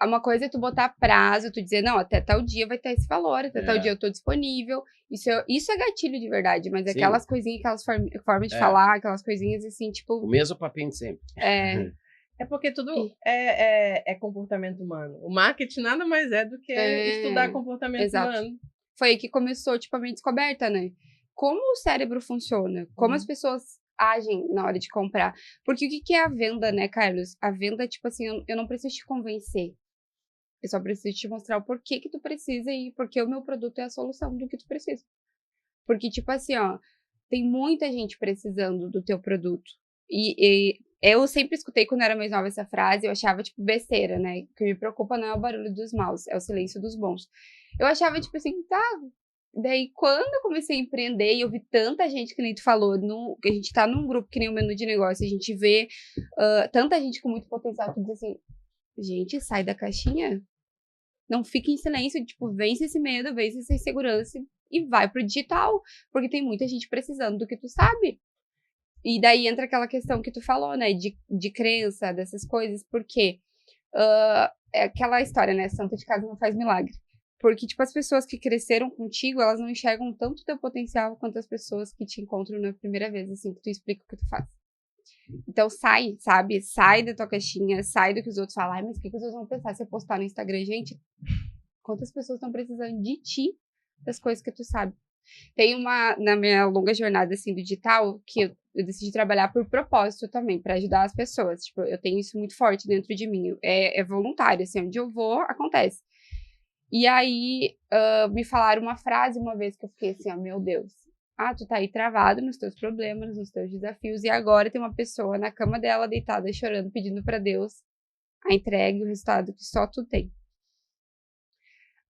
Uma coisa é tu botar prazo, tu dizer, não, até tal dia vai ter esse valor, até tal dia eu tô disponível. Isso é gatilho de verdade, mas aquelas coisinhas, aquelas formas de falar, aquelas coisinhas assim, tipo... O mesmo papinho de sempre. É porque tudo é comportamento humano. O marketing nada mais é do que estudar comportamento humano. Foi aí que começou, tipo, a minha descoberta, né? Como o cérebro funciona, como as pessoas agem na hora de comprar. Porque o que é a venda, né, Carlos? A venda, tipo assim, eu não preciso te convencer. Eu só preciso te mostrar o porquê que tu precisa e porque o meu produto é a solução do que tu precisa. Porque, tipo assim, ó, tem muita gente precisando do teu produto. E eu sempre escutei quando eu era mais nova essa frase, eu achava, tipo, besteira, né? O que me preocupa não é o barulho dos maus, é o silêncio dos bons. Eu achava, tipo assim, tá... Daí, quando eu comecei a empreender e eu vi tanta gente, que nem tu falou, a gente tá num grupo que nem o Menu de Negócio, a gente vê tanta gente com muito potencial que diz assim, gente, sai da caixinha, não fique em silêncio, tipo, vence esse medo, vence essa insegurança e vai pro digital, porque tem muita gente precisando do que tu sabe. E daí entra aquela questão que tu falou, né, de crença, dessas coisas, porque é aquela história, né? Santo de casa não faz milagre. Porque, tipo, as pessoas que cresceram contigo, elas não enxergam tanto o teu potencial quanto as pessoas que te encontram na primeira vez, assim, que tu explica o que tu faz. Então, sai, sabe? Sai da tua caixinha, sai do que os outros falam. Ai, mas o que os outros vão pensar se eu postar no Instagram? Gente, quantas pessoas estão precisando de ti, das coisas que tu sabe? Tem na minha longa jornada, assim, do digital, que eu decidi trabalhar por propósito também, para ajudar as pessoas. Tipo, eu tenho isso muito forte dentro de mim. É voluntário, assim, onde eu vou, acontece. E aí, me falaram uma frase uma vez que eu fiquei assim, ó, meu Deus. Tu tá aí travado nos teus problemas, nos teus desafios, e agora tem uma pessoa na cama dela, deitada, chorando, pedindo pra Deus a entrega e o resultado que só tu tem.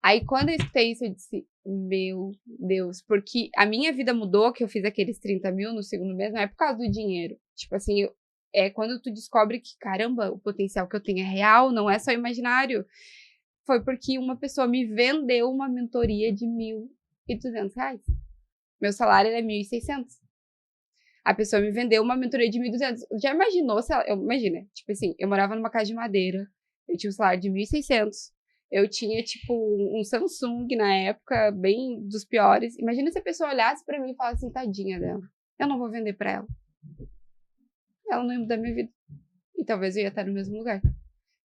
Aí, quando eu escutei isso, eu disse, meu Deus, porque a minha vida mudou, que eu fiz aqueles 30 mil no segundo mês, não é por causa do dinheiro. Tipo assim, é quando tu descobre que, caramba, o potencial que eu tenho é real, não é só imaginário. Foi porque uma pessoa me vendeu uma mentoria de R$1.200. Meu salário era 1.600. A pessoa me vendeu uma mentoria de 1.200. Já imaginou se ela... Imagina, tipo assim, eu morava numa casa de madeira, eu tinha um salário de 1.600, eu tinha, tipo, um Samsung na época, bem dos piores. Imagina se a pessoa olhasse pra mim e falasse assim, tadinha dela, eu não vou vender pra ela. Ela não ia mudar minha vida. E talvez eu ia estar no mesmo lugar.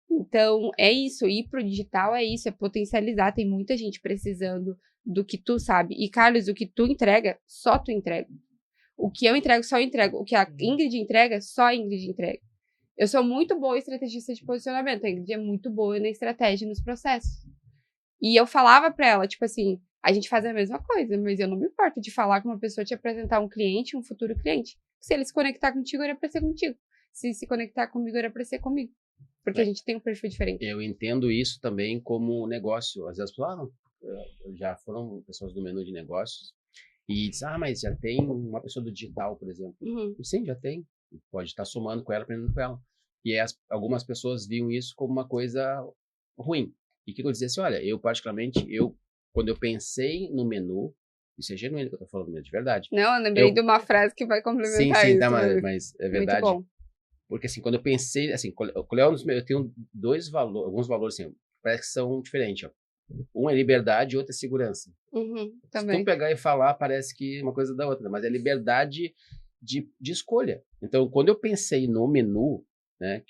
Então, é isso, ir pro digital é isso, é potencializar, tem muita gente precisando do que tu sabe. E, Carlos, o que tu entrega, só tu entrega. O que eu entrego, só eu entrego. O que a Ingrid entrega, só a Ingrid entrega. Eu sou muito boa estrategista de posicionamento, a Ingrid é muito boa na estratégia e nos processos. E eu falava pra ela, tipo assim, a gente faz a mesma coisa, mas eu não me importo de falar com uma pessoa, te apresentar um cliente, um futuro cliente. Se ele se conectar contigo, era pra ser contigo. Se conectar comigo, era pra ser comigo. Porque a gente tem um perfil diferente. Eu entendo isso também como negócio. Às vezes, já foram pessoas do menu de negócios e dizem, mas já tem uma pessoa do digital, por exemplo. Sim, já tem. Pode estar somando com ela, aprendendo com ela. E algumas pessoas viam isso como uma coisa ruim. E o que eu dizia assim, olha, eu particularmente, quando eu pensei no menu, isso é genuíno que eu estou falando mesmo, de verdade. Não, eu lembrei de uma frase que vai complementar isso. Sim, tá, mas é verdade. Muito bom. Porque, assim, quando eu pensei, assim, eu tenho alguns valores, assim, parece que são diferentes, ó. Um é liberdade e outro é segurança. Também. Se tu pegar e falar, parece que uma coisa da outra, mas é liberdade de escolha. Então, quando eu pensei no menu, né,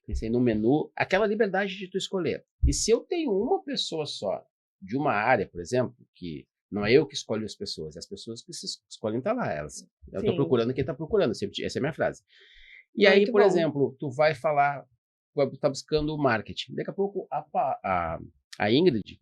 pensei no menu, aquela liberdade de tu escolher. E se eu tenho uma pessoa só, de uma área, por exemplo, que não é eu que escolho as pessoas que se escolhem estar lá. Eu estou procurando quem está procurando, essa é a minha frase. E aí, por exemplo, tu vai falar, tá buscando o marketing. Daqui a pouco, a Ingrid,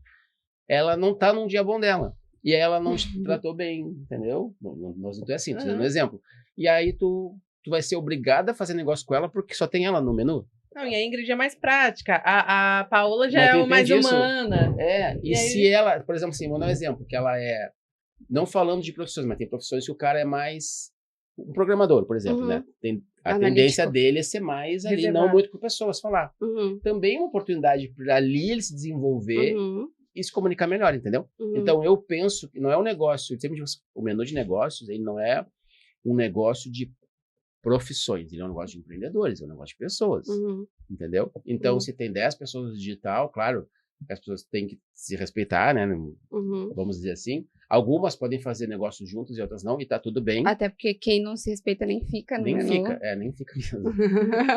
ela não tá num dia bom dela. E aí ela não te tratou bem, entendeu? Nós não é assim, tô dando um exemplo. E aí tu vai ser obrigada a fazer negócio com ela porque só tem ela no menu. Não, e a Ingrid é mais prática. A Paola já é mais humana. E se ela, por exemplo, assim, vou dar um exemplo, que ela é, não falando de profissões, mas tem profissões que o cara é mais um programador, por exemplo, né? A tendência dele é ser mais ali, não muito com pessoas falar. Também uma oportunidade para ali ele se desenvolver e se comunicar melhor, entendeu? Então eu penso que não é um negócio, sempre digo, o menu de negócios, ele não é um negócio de profissões, ele é um negócio de empreendedores, é um negócio de pessoas, entendeu? Então se tem 10 pessoas no digital, claro, as pessoas têm que se respeitar, né? Vamos dizer assim. Algumas podem fazer negócios juntos e outras não, e tá tudo bem. Até porque quem não se respeita nem fica no menu. Nem fica mesmo.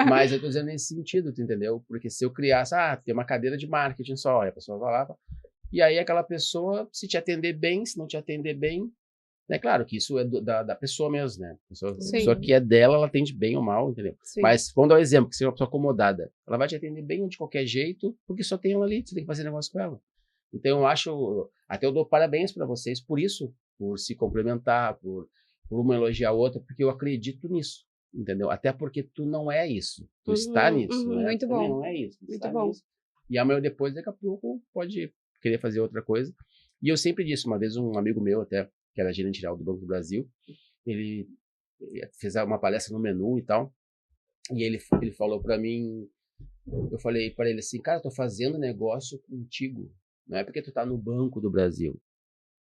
Mas eu tô dizendo nesse sentido, tu entendeu? Porque se eu criasse, tem uma cadeira de marketing só, e a pessoa vai lá, e aí aquela pessoa, se te atender bem, se não te atender bem, é claro que isso é da pessoa mesmo, né? A pessoa que é dela, ela atende bem ou mal, entendeu? Sim. Mas vamos dar um exemplo, que seja uma pessoa acomodada. Ela vai te atender bem de qualquer jeito, porque só tem ela ali, você tem que fazer negócio com ela. Então eu acho, até eu dou parabéns para vocês por isso, por se complementar, por uma elogiar a outra, porque eu acredito nisso, entendeu? Até porque tu não é isso, tu está nisso, né? Muito tu bom. Não é isso, muito bom. Nisso. E amanhã depois, daqui a pouco, pode querer fazer outra coisa. E eu sempre disse, uma vez um amigo meu até, que era gerente geral do Banco do Brasil, ele fez uma palestra no menu e tal, e ele falou para mim, eu falei para ele assim, cara, eu tô fazendo negócio contigo, não é porque tu tá no Banco do Brasil,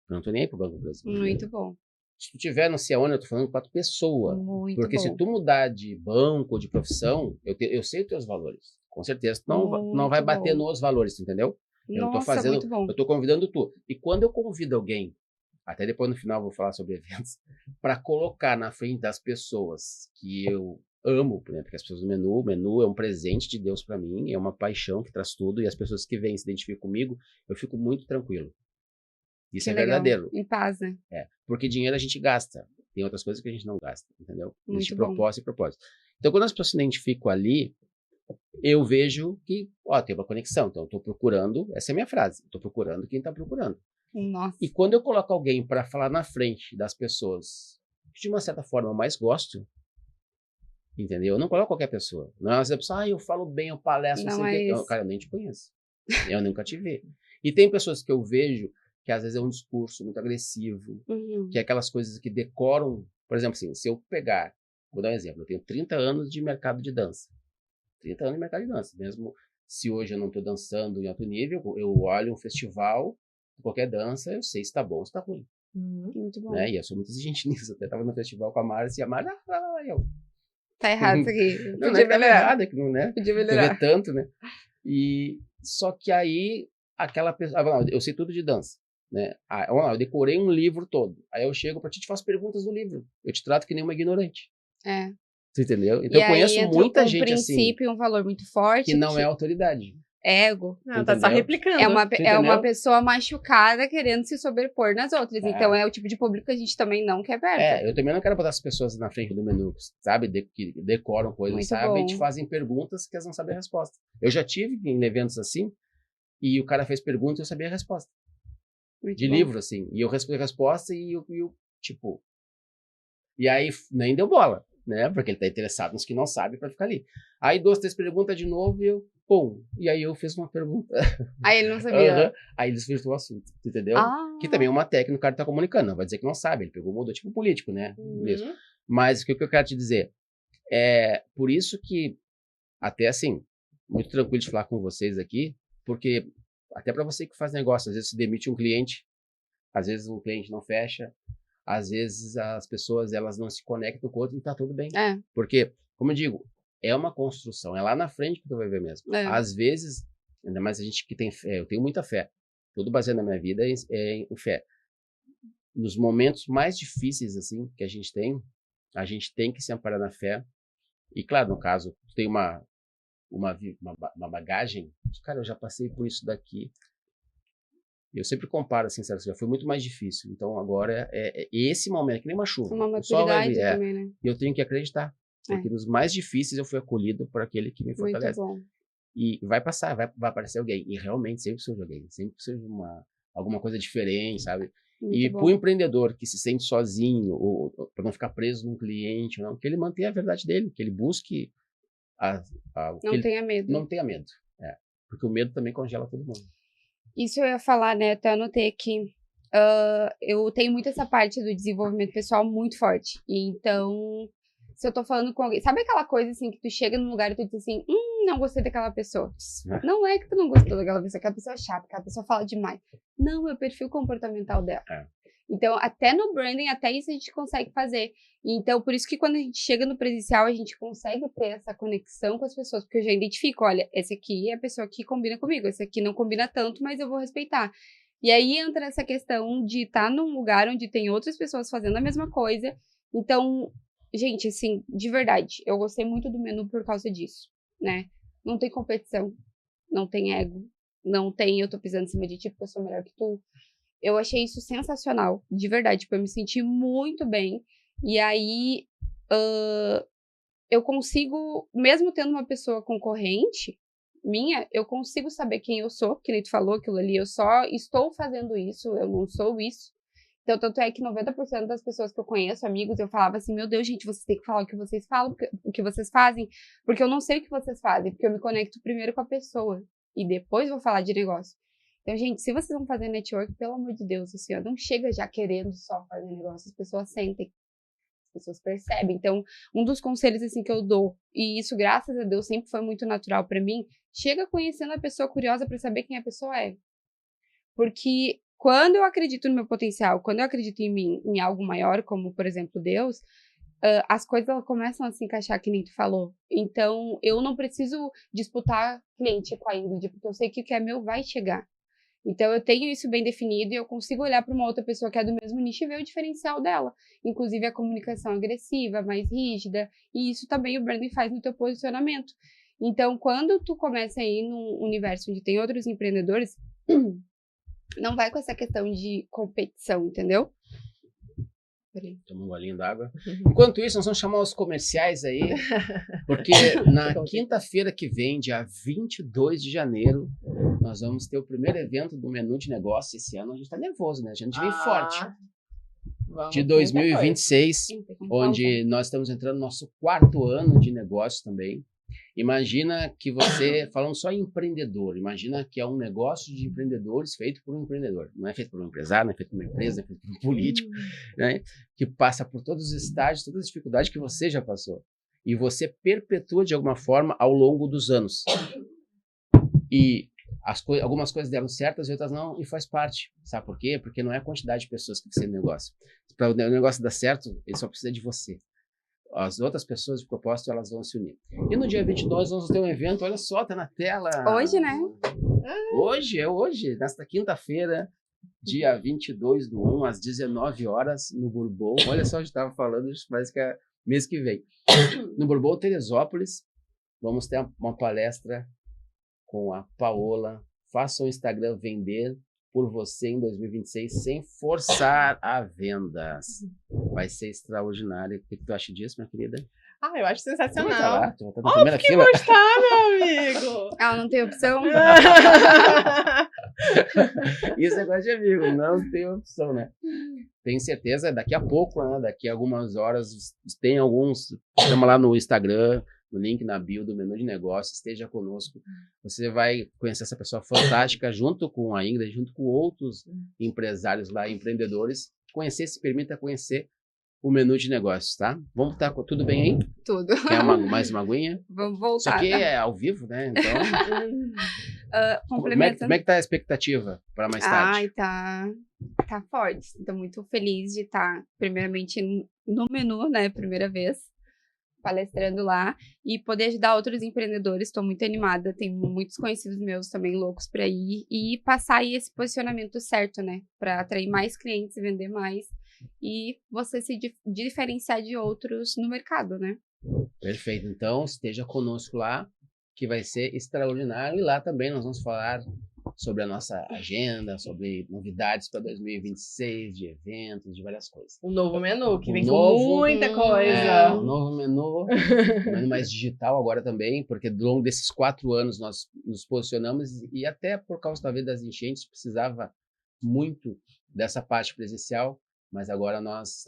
eu não tô nem aí pro Banco do Brasil. Muito bom. Se tu tiver não sei aonde, eu tô falando com a tua pessoa, muito porque bom. Se tu mudar de banco ou de profissão, eu sei os teus valores, Com certeza. Não vai bater nos valores, entendeu? Eu não tô fazendo, muito bom. eu tô convidando tu. E quando eu convido alguém, até depois no final eu vou falar sobre eventos, para colocar na frente das pessoas que eu amo, né? Porque as pessoas do menu, o menu é um presente de Deus para mim, é uma paixão que traz tudo, e as pessoas que vêm se identificam comigo, eu fico muito tranquilo. Isso Que é legal. verdadeiro. Em paz, né? Porque dinheiro a gente gasta. Tem outras coisas que a gente não gasta, entendeu? Muito Existe bom. propósito e propósito. Então, quando as pessoas se identificam ali, eu vejo que, tem uma conexão. Então, eu tô procurando, essa é a minha frase, tô procurando quem tá procurando. Nossa. E quando eu coloco alguém para falar na frente das pessoas, que de uma certa forma eu mais gosto, entendeu? Eu não coloco qualquer pessoa. Não é uma pessoa, eu falo bem, eu palestro, Não não sei o é quê. isso. Cara, eu nem te conheço. Eu nunca te vi. E tem pessoas que eu vejo que às vezes é um discurso muito agressivo, que é aquelas coisas que decoram. Por exemplo, assim, se eu pegar, vou dar um exemplo, eu tenho 30 anos de mercado de dança. 30 anos de mercado de dança. Mesmo se hoje eu não estou dançando em alto nível, eu olho um festival, qualquer dança, eu sei se está bom ou se está ruim. Muito bom. Né? E eu sou muito exigente nisso. Eu até estava no festival com a Márcia, e a Márcia, eu... Tá errado isso aqui. Não é que tava errado, é que não, né? Podia Tu melhorar. vê tanto, né? E só que aí aquela pessoa, eu sei tudo de dança, né? Eu decorei um livro todo. Aí eu chego pra ti e te faço perguntas do livro. Eu te trato que nem uma ignorante. Você entendeu? Então eu conheço muita gente assim. Um princípio, um valor muito forte. Que não é autoridade. Ego. Não, tá só replicando. É uma pessoa machucada querendo se sobrepor nas outras. Então é o tipo de público que a gente também não quer perto. Eu também não quero botar as pessoas na frente do menu, sabe? Que decoram coisas, muito sabe? bom. E te fazem perguntas que elas não sabem a resposta. Eu já tive em eventos assim, e o cara fez pergunta e eu sabia a resposta. Muito de bom. livro, assim. E eu respondi a resposta e eu, tipo... E aí nem deu bola, né? Porque ele tá interessado nos que não sabem pra ficar ali. Aí 2, 3 perguntas de novo e eu... Pum! E aí eu fiz uma pergunta. Aí ele não sabia. Aí ele desvirtuou o assunto, entendeu? Que também é uma técnica, o cara tá comunicando. Não vai dizer que não sabe, ele pegou, mudou, tipo político, né? Mesmo. Mas o que eu quero te dizer? É por isso que, até assim, muito tranquilo de falar com vocês aqui, porque até para você que faz negócio, às vezes se demite um cliente, às vezes um cliente não fecha, às vezes as pessoas elas não se conectam com o outro e tá tudo bem. Porque, como eu digo, é uma construção, é lá na frente que tu vai ver mesmo. Às vezes, ainda mais a gente que tem fé, eu tenho muita fé, tudo baseado na minha vida é em fé. Nos momentos mais difíceis assim que a gente tem que se amparar na fé. E claro, no caso, tu tem uma bagagem, cara, eu já passei por isso daqui. Eu sempre comparo, assim, já foi muito mais difícil. Então agora é esse momento, que nem uma chuva. Uma maturidade também, né? E eu tenho que acreditar. Porque nos mais difíceis eu fui acolhido por aquele que me fortalece. Muito bom. E vai passar, vai aparecer alguém. E realmente sempre surge alguém. Sempre surge alguma coisa diferente, sabe? Muito bom. Pro empreendedor que se sente sozinho, ou para não ficar preso num cliente, não, que ele mantenha a verdade dele, que ele busque não tenha medo. Não tenha medo. Porque o medo também congela todo mundo. Isso eu ia falar, né? Até anotei aqui. Eu tenho muito essa parte do desenvolvimento pessoal muito forte. E então, se eu tô falando com alguém... Sabe aquela coisa, assim, que tu chega num lugar e tu diz assim, não gostei daquela pessoa. Não é que tu não gostou daquela pessoa, aquela pessoa é chata, aquela pessoa fala demais. Não, é o perfil comportamental dela. Então, até no branding, até isso a gente consegue fazer. Então, por isso que quando a gente chega no presencial, a gente consegue ter essa conexão com as pessoas, porque eu já identifico, olha, esse aqui é a pessoa que combina comigo, esse aqui não combina tanto, mas eu vou respeitar. E aí entra essa questão de estar num lugar onde tem outras pessoas fazendo a mesma coisa. Então, gente, assim, de verdade, eu gostei muito do menu por causa disso, né? Não tem competição, não tem ego, não tem eu tô pisando em cima de ti porque eu sou melhor que tu. Eu achei isso sensacional, de verdade, tipo, eu me senti muito bem. E aí, eu consigo, mesmo tendo uma pessoa concorrente minha, eu consigo saber quem eu sou, que nem tu falou aquilo ali, eu só estou fazendo isso, eu não sou isso. Então, tanto é que 90% das pessoas que eu conheço, amigos, eu falava assim, meu Deus, gente, vocês têm que falar o que vocês falam, o que vocês fazem, porque eu não sei o que vocês fazem, porque eu me conecto primeiro com a pessoa, e depois vou falar de negócio. Então, gente, se vocês vão fazer network, pelo amor de Deus, assim, ó, não chega já querendo só fazer negócio, as pessoas sentem, as pessoas percebem. Então, um dos conselhos, assim, que eu dou, e isso, graças a Deus, sempre foi muito natural pra mim, chega conhecendo a pessoa curiosa pra saber quem a pessoa é. Porque quando eu acredito no meu potencial, quando eu acredito em mim, em algo maior, como, por exemplo, Deus, as coisas elas começam a se encaixar, que nem tu falou. Então, eu não preciso disputar cliente com a Ingrid, porque eu sei que o que é meu vai chegar. Então, eu tenho isso bem definido e eu consigo olhar para uma outra pessoa que é do mesmo nicho e ver o diferencial dela. Inclusive, a comunicação agressiva, mais rígida. E isso também o branding faz no teu posicionamento. Então, quando tu começa a ir num universo onde tem outros empreendedores, não vai com essa questão de competição, entendeu? Toma um golinho d'água. Enquanto isso, nós vamos chamar os comerciais aí, porque na quinta-feira que vem, dia 22 de janeiro, nós vamos ter o primeiro evento do Menu de Negócio. Esse ano a gente tá nervoso, né? A gente vem forte. De 2026, onde nós estamos entrando no nosso 4º ano de negócio também. Imagina que você, falando só em empreendedor, imagina que é um negócio de empreendedores feito por um empreendedor. Não é feito por um empresário, não é feito por uma empresa, não é feito por um político, né? Que passa por todos os estágios, todas as dificuldades que você já passou. E você perpetua de alguma forma ao longo dos anos. E algumas coisas deram certas e outras não, e faz parte. Sabe por quê? Porque não é a quantidade de pessoas que precisa do negócio. Para o negócio dar certo, ele só precisa de você. As outras pessoas de propósito, elas vão se unir. E no dia 22 vamos ter um evento, olha só, tá na tela. Hoje, né? Hoje, nesta quinta-feira, dia 22/1, às 19 horas, no Bourbon. Olha só, a gente estava falando, parece que é mês que vem. No Bourbon, Teresópolis, vamos ter uma palestra com a Paola. Faça o Instagram vender por você em 2026 sem forçar a vendas. Vai ser extraordinário. O que tu acha disso, minha querida? Eu acho sensacional. Tu tá na primeira fila. Gostar, meu amigo. Ela não tem opção? Isso é coisa de amigo, não tem opção, né? Tenho certeza, daqui a pouco, né, daqui a algumas horas, tem alguns, chama lá no Instagram, no link na bio do Menu de Negócio, esteja conosco. Você vai conhecer essa pessoa fantástica junto com a Ingrid, junto com outros empresários lá, empreendedores. Se permita conhecer o Menu de Negócios, tá? Vamos estar com tudo bem aí? Tudo. Quer mais uma aguinha? Vamos voltar. Isso aqui é ao vivo, né? Então, complementando. como é que tá a expectativa para mais tarde? Tá forte. Estou muito feliz de estar, primeiramente, no menu, né? Primeira vez. Palestrando lá e poder ajudar outros empreendedores. Estou muito animada, tem muitos conhecidos meus também loucos para ir e passar aí esse posicionamento certo, né, para atrair mais clientes e vender mais e você se diferenciar de outros no mercado, né? Perfeito, então esteja conosco lá, que vai ser extraordinário, e lá também nós vamos falar sobre a nossa agenda, sobre novidades para 2026, de eventos, de várias coisas. Um novo menu, que vem com muita coisa. Um novo menu, um menu mais digital agora também, porque ao longo desses 4 anos nós nos posicionamos e até por causa talvez das enchentes precisava muito dessa parte presencial, mas agora nós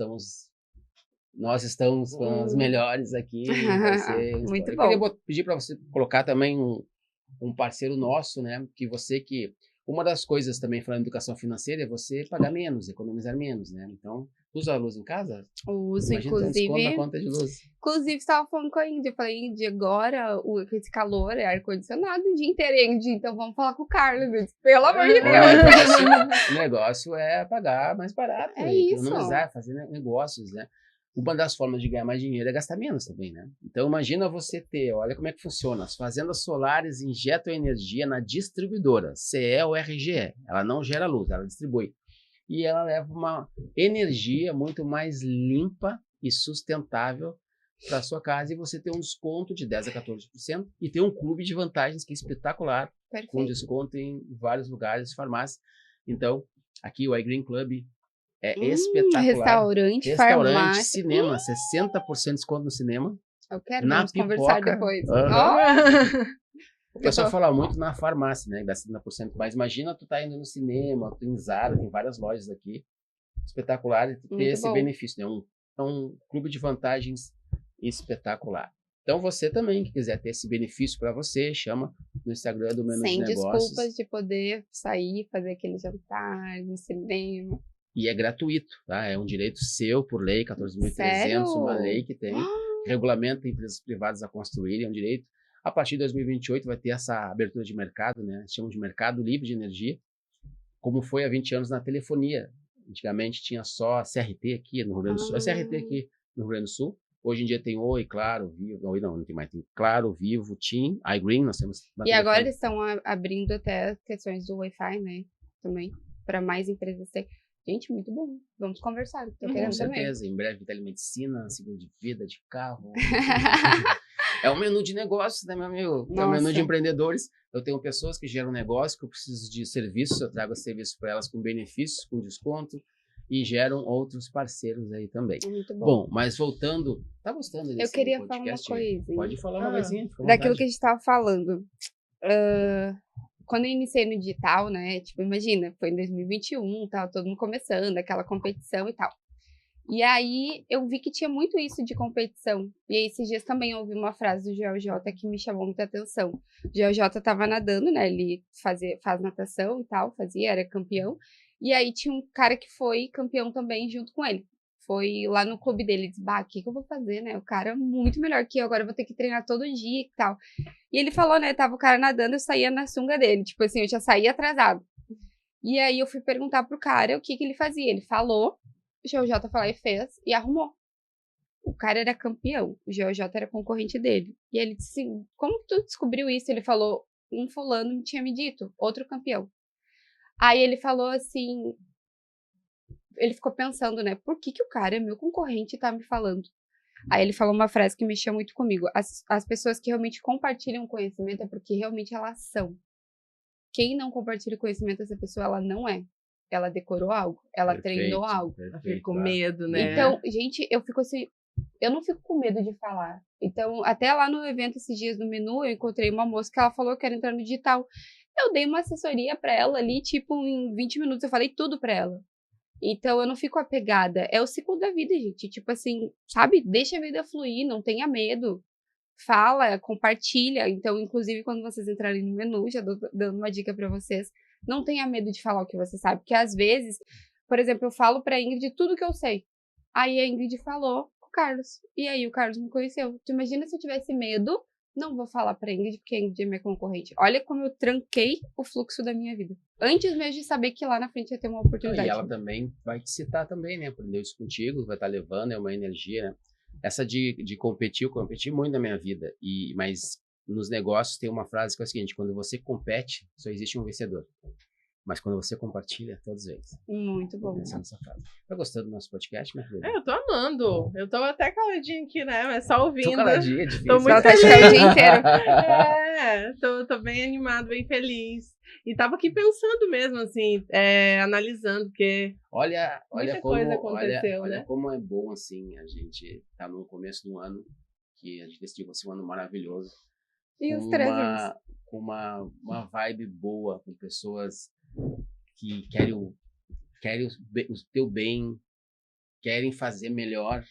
estamos com as melhores aqui. Vai ser muito bom. Eu queria pedir para você colocar também um parceiro nosso, né? Uma das coisas também falando de educação financeira é você pagar menos, economizar menos, né? Então, usa a luz em casa? Uso, inclusive. Conta de luz. Inclusive, estava falando com a Indy, eu falei, Indy, agora esse calor é ar-condicionado o dia inteiro, Indy, então vamos falar com o Carlos, eu disse, pelo amor de Deus. O negócio é pagar mais barato, economizar, fazer negócios, né? Uma das formas de ganhar mais dinheiro é gastar menos também, né? Então, imagina você olha como é que funciona. As fazendas solares injetam energia na distribuidora, CE ou RGE. Ela não gera luz, ela distribui. E ela leva uma energia muito mais limpa e sustentável para a sua casa, e você tem um desconto de 10% a 14% e tem um clube de vantagens que é espetacular. Perfeito. Com desconto em vários lugares, farmácias. Então, aqui o iGreen Club é espetacular. Restaurante, farmácia. Cinema, 60% de desconto no cinema. Eu quero, vamos conversar depois. O pessoal fala muito na farmácia, né? Dá 60%. Mas imagina tu tá indo no cinema, tu em Zara, tem várias lojas aqui. Espetacular e ter esse benefício, né? Um clube de vantagens espetacular. Então você também, que quiser ter esse benefício para você, chama no Instagram do Menu de Negócios. Sem desculpas de poder sair, fazer aquele jantar no cinema. E é gratuito, tá? É um direito seu por lei, 14.300, uma lei que tem, regulamenta empresas privadas a construírem, é um direito. A partir de 2028 vai ter essa abertura de mercado, né? Chamam de mercado livre de energia, como foi há 20 anos na telefonia. Antigamente tinha só a CRT aqui no Rio Grande do Sul, a CRT aqui no Rio Grande do Sul. Hoje em dia tem Oi, Claro, Vivo. Oi, não tem mais. Tem Claro, Vivo, TIM, iGreen, nós temos. E agora eles estão abrindo até as questões do Wi-Fi, né? Também, para mais empresas ter. Gente, muito bom. Vamos conversar. Tô querendo com certeza. Também. Em breve, telemedicina, seguro de vida, de carro. É um menu de negócios, né, meu amigo? Nossa. É um menu de empreendedores. Eu tenho pessoas que geram negócio, que eu preciso de serviços, eu trago serviços para elas com benefícios, com desconto, e geram outros parceiros aí também. Muito bom. Bom, mas voltando, tá gostando desse Eu queria podcast? falar uma coisa. Pode falar uma coisinha. Daquilo que a gente estava falando. Quando eu iniciei no digital, né, tipo, imagina, foi em 2021, tava todo mundo começando, aquela competição e tal. E aí, eu vi que tinha muito isso de competição. E aí, esses dias também eu ouvi uma frase do GeoJ que me chamou muita atenção. O GeoJ tava nadando, né, ele faz natação e tal, era campeão. E aí, tinha um cara que foi campeão também junto com ele. Foi lá no clube dele, ele disse, bah, o que eu vou fazer, né? O cara é muito melhor que eu, agora eu vou ter que treinar todo dia e tal. E ele falou, né, tava o cara nadando, eu saía na sunga dele, tipo assim, eu já saía atrasado. E aí eu fui perguntar pro cara o que ele fazia. Ele falou, o GeoJ foi lá e fez, e arrumou. O cara era campeão, o GeoJ era concorrente dele. E ele disse assim, como tu descobriu isso? Ele falou, um fulano tinha me dito, outro campeão. Aí ele falou assim... Ele ficou pensando, né? Por que o cara é meu concorrente e tá me falando? Aí ele falou uma frase que mexeu muito comigo. As pessoas que realmente compartilham conhecimento é porque realmente elas são. Quem não compartilha conhecimento dessa pessoa, ela não é. Ela decorou algo, ela treinou algo. Ela fica com medo, né? Então, gente, eu fico assim... Eu não fico com medo de falar. Então, até lá no evento esses dias no menu, eu encontrei uma moça que ela falou que quer entrar no digital. Eu dei uma assessoria pra ela ali, tipo, em 20 minutos eu falei tudo pra ela. Então, eu não fico apegada. É o ciclo da vida, gente. Tipo assim, sabe? Deixa a vida fluir, não tenha medo. Fala, compartilha. Então, inclusive, quando vocês entrarem no menu, já dando uma dica pra vocês, não tenha medo de falar o que você sabe. Porque, às vezes, por exemplo, eu falo pra Ingrid tudo que eu sei. Aí a Ingrid falou com o Carlos. E aí o Carlos me conheceu. Tu imagina se eu tivesse medo... Não vou falar pra Ingrid, porque a Ingrid é minha concorrente. Olha como eu tranquei o fluxo da minha vida. Antes mesmo de saber que lá na frente ia ter uma oportunidade. E ela também vai te citar também, né? Aprendeu isso contigo, vai estar levando, é uma energia, né? Essa de competir, eu competi muito na minha vida. Mas nos negócios tem uma frase que é o seguinte, quando você compete, só existe um vencedor. Mas quando você compartilha, todos eles. Muito bom. Essa frase. Tá gostando do nosso podcast, minha filha? Eu tô amando. Eu tô até caladinha aqui, né? Mas só ouvindo. Tô caladinha, é difícil. Tô muito feliz o dia inteiro. Tô bem animado, bem feliz. E tava aqui pensando mesmo, assim, analisando, porque olha muita como, coisa aconteceu, olha né? como é bom, assim, a gente tá no começo do ano, que a gente decidiu ser um ano maravilhoso. E os 3 anos. Com uma vibe boa, com pessoas que querem o teu bem, querem fazer melhor,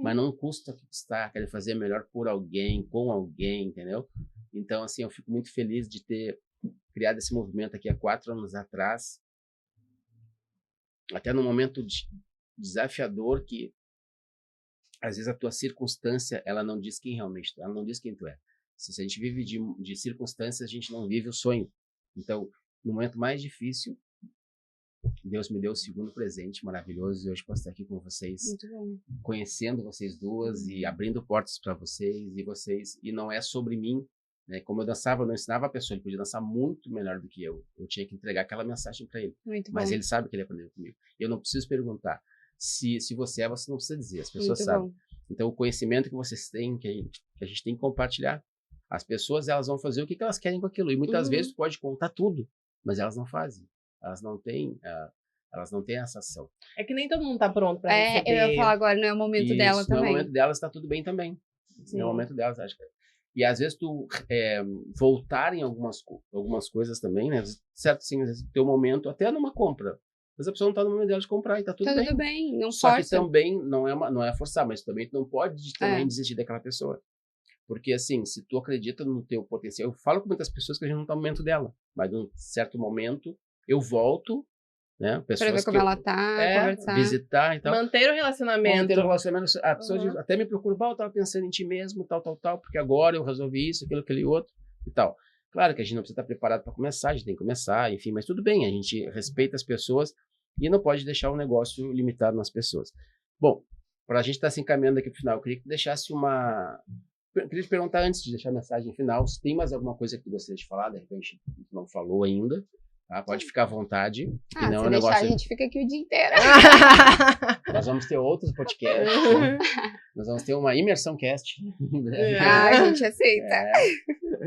mas não custa custar, querem fazer melhor por alguém, com alguém, entendeu? Então, assim, eu fico muito feliz de ter criado esse movimento aqui há 4 anos atrás, até num momento desafiador que, às vezes, a tua circunstância, ela não diz quem realmente tu é, ela não diz quem tu é. Se a gente vive de circunstâncias, a gente não vive o sonho. Então, no momento mais difícil, Deus me deu o segundo presente maravilhoso e hoje posso estar aqui com vocês, conhecendo vocês duas e abrindo portas para vocês, e não é sobre mim, né? Como eu dançava, eu não ensinava a pessoa, ele podia dançar muito melhor do que eu tinha que entregar aquela mensagem para ele, mas ele sabe que ele aprendeu comigo, eu não preciso perguntar, se você você não precisa dizer, as pessoas sabem. Então o conhecimento que vocês têm, que a gente tem que compartilhar, as pessoas elas vão fazer o que elas querem com aquilo, e muitas vezes tu pode contar tudo, mas elas não fazem. Elas não têm essa ação. É que nem todo mundo tá pronto pra receber. Eu ia falar agora, não é o momento dela também. Não é o momento delas, tá tudo bem também. Sim. Não é o momento delas, acho que. E às vezes tu voltar em algumas coisas também, né? Certo, sim, às vezes teu momento, até numa compra. Mas a pessoa não tá no momento dela de comprar e tá tudo bem. Tá tudo bem, não Só força. que também não é forçar, mas também tu não pode também desistir daquela pessoa. Porque, assim, se tu acredita no teu potencial, eu falo com muitas pessoas que a gente não tá no momento dela, mas num certo momento eu volto, né? Pessoas pra ver como ela tá, conversar. Visitar e tal. Manter o relacionamento. A pessoa até me procura, eu tava pensando em ti mesmo, tal, porque agora eu resolvi isso, aquele outro e tal. Claro que a gente não precisa estar preparado para começar, a gente tem que começar, enfim, mas tudo bem, a gente respeita as pessoas e não pode deixar o negócio limitado nas pessoas. Bom, para a gente estar se encaminhando aqui para o final, eu queria que deixasse Eu queria te perguntar, antes de deixar a mensagem final, se tem mais alguma coisa que tu gostaria de falar, de repente não falou ainda, tá? Pode ficar à vontade. Se deixar, a gente fica aqui o dia inteiro. Nós vamos ter outros podcasts, né? Nós vamos ter uma imersão cast. A gente aceita.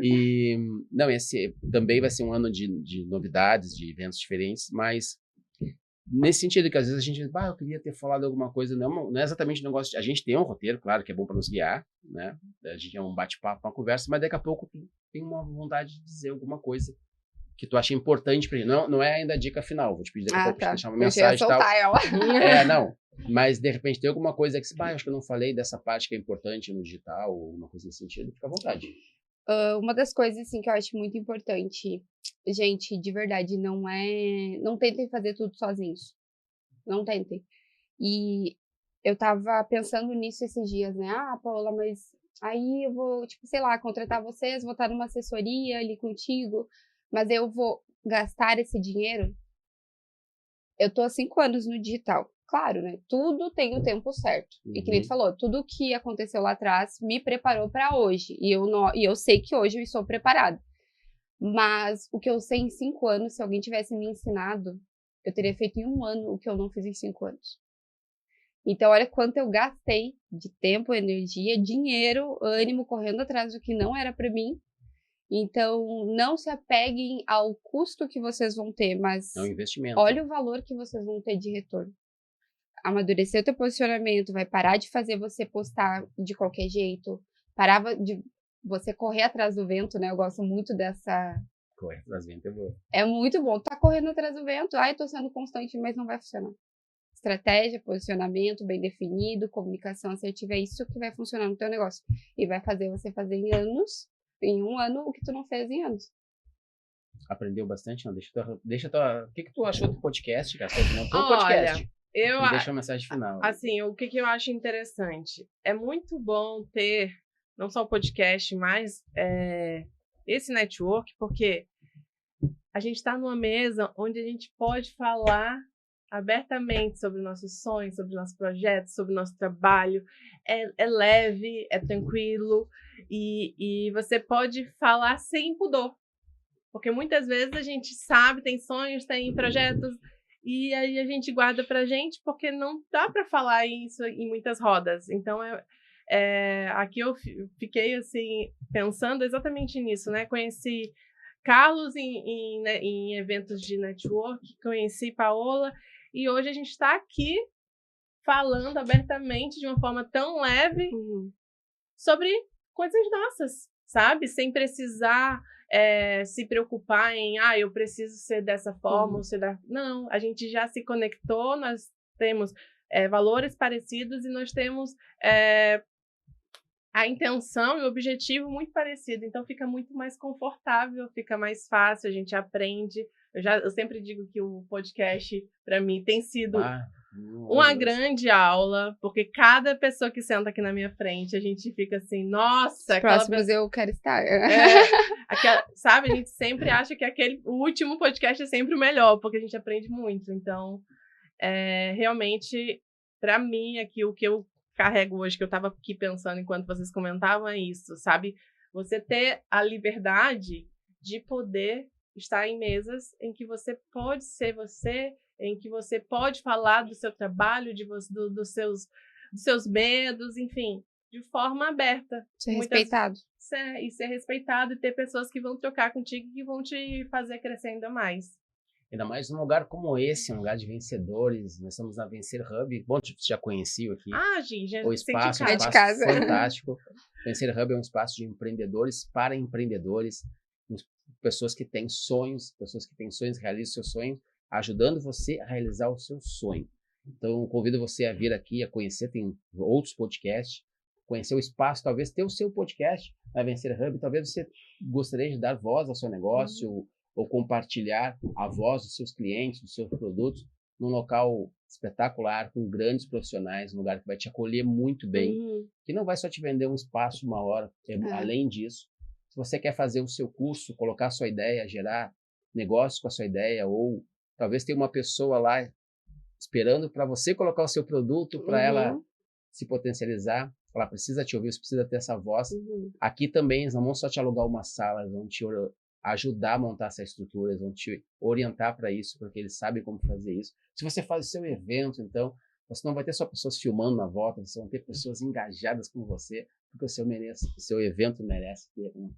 E, não, esse também vai ser um ano de novidades, de eventos diferentes, mas nesse sentido que às vezes a gente eu queria ter falado alguma coisa, não é exatamente um negócio, a gente tem um roteiro, claro, que é bom para nos guiar, né? A gente é um bate-papo, uma conversa, mas daqui a pouco tu tem uma vontade de dizer alguma coisa que tu acha importante pra gente. Não é ainda a dica final, vou te pedir daqui a pouco pra deixar uma mensagem e tal. Não, mas de repente tem alguma coisa que acho que eu não falei dessa parte que é importante no digital, ou alguma coisa nesse sentido, fica à vontade. Uma das coisas, assim, que eu acho muito importante, gente, de verdade, não tentem fazer tudo sozinhos. Não tentem. E eu tava pensando nisso esses dias, né? Paola, mas aí eu vou, tipo, sei lá, contratar vocês, vou estar numa assessoria ali contigo, mas eu vou gastar esse dinheiro? Eu tô há 5 anos no digital. Claro, né? Tudo tem o tempo certo. E que nem tu falou, tudo que aconteceu lá atrás me preparou para hoje. E eu sei que hoje eu estou preparada. Mas o que eu sei em 5 anos, se alguém tivesse me ensinado, eu teria feito em 1 ano o que eu não fiz em 5 anos. Então, olha quanto eu gastei de tempo, energia, dinheiro, ânimo, correndo atrás do que não era para mim. Então, não se apeguem ao custo que vocês vão ter, mas é um investimento. Olha o valor que vocês vão ter de retorno. Amadurecer o teu posicionamento, vai parar de fazer você postar de qualquer jeito, parar de você correr atrás do vento, né? Eu gosto muito dessa... Correr atrás do vento é bom. É muito bom. Tá correndo atrás do vento, eu tô sendo constante, mas não vai funcionar. Estratégia, posicionamento bem definido, comunicação assertiva, é isso que vai funcionar no teu negócio. E vai fazer você fazer em 1 ano, o que tu não fez em anos. Aprendeu bastante? Não? O que tu achou do podcast, cara? Não, podcast. Deixa uma mensagem final. Assim, o que eu acho interessante? É muito bom ter, não só o podcast, mas esse network, porque a gente está numa mesa onde a gente pode falar abertamente sobre nossos sonhos, sobre nossos projetos, sobre nosso trabalho. É leve, é tranquilo, e você pode falar sem pudor. Porque muitas vezes a gente sabe, tem sonhos, tem projetos, e aí a gente guarda pra gente, porque não dá para falar isso em muitas rodas. Então, aqui eu fiquei, assim, pensando exatamente nisso, né? Conheci Carlos em eventos de network, conheci Paola, e hoje a gente está aqui falando abertamente, de uma forma tão leve, sobre coisas nossas, sabe? Sem precisar se preocupar em, eu preciso ser dessa forma, ou ser da... Não, a gente já se conectou, nós temos valores parecidos e nós temos a intenção e o objetivo muito parecido. Então fica muito mais confortável, fica mais fácil, a gente aprende. Eu sempre digo que o podcast, para mim, tem sido uma grande aula, porque cada pessoa que senta aqui na minha frente, a gente fica assim, nossa... Os próximos eu quero estar. Sabe, a gente sempre acha que o último podcast é sempre o melhor, porque a gente aprende muito. Então, realmente, para mim, aqui, o que eu carrego hoje, que eu estava aqui pensando enquanto vocês comentavam, é isso, sabe? Você ter a liberdade de poder estar em mesas em que você pode ser você, em que você pode falar do seu trabalho, dos seus medos, enfim, de forma aberta. Ser respeitado. E ser respeitado e ter pessoas que vão trocar contigo e que vão te fazer crescer ainda mais. Ainda mais num lugar como esse, um lugar de vencedores. Nós estamos na Vencer Hub. Bom, você já conhecia aqui. Gente, o espaço, um espaço fantástico. Vencer Hub é um espaço de empreendedores para empreendedores, pessoas que têm sonhos, realizam seus sonhos, ajudando você a realizar o seu sonho. Então, convido você a vir aqui, a conhecer, tem outros podcasts, conhecer o espaço, talvez ter o seu podcast na Vencer Hub, talvez você gostaria de dar voz ao seu negócio, ou compartilhar a voz dos seus clientes, dos seus produtos, num local espetacular, com grandes profissionais, um lugar que vai te acolher muito bem, que não vai só te vender um espaço, uma hora, além disso. Se você quer fazer o seu curso, colocar a sua ideia, gerar negócio com a sua ideia, ou talvez ter uma pessoa lá esperando para você colocar o seu produto, para ela se potencializar, ela precisa te ouvir, você precisa ter essa voz. Aqui também, eles não vão só te alugar uma sala, eles vão te ajudar a montar essa estrutura, eles vão te orientar para isso, porque eles sabem como fazer isso. Se você faz o seu evento, então, você não vai ter só pessoas filmando na volta, você vai ter pessoas engajadas com você, porque o seu evento merece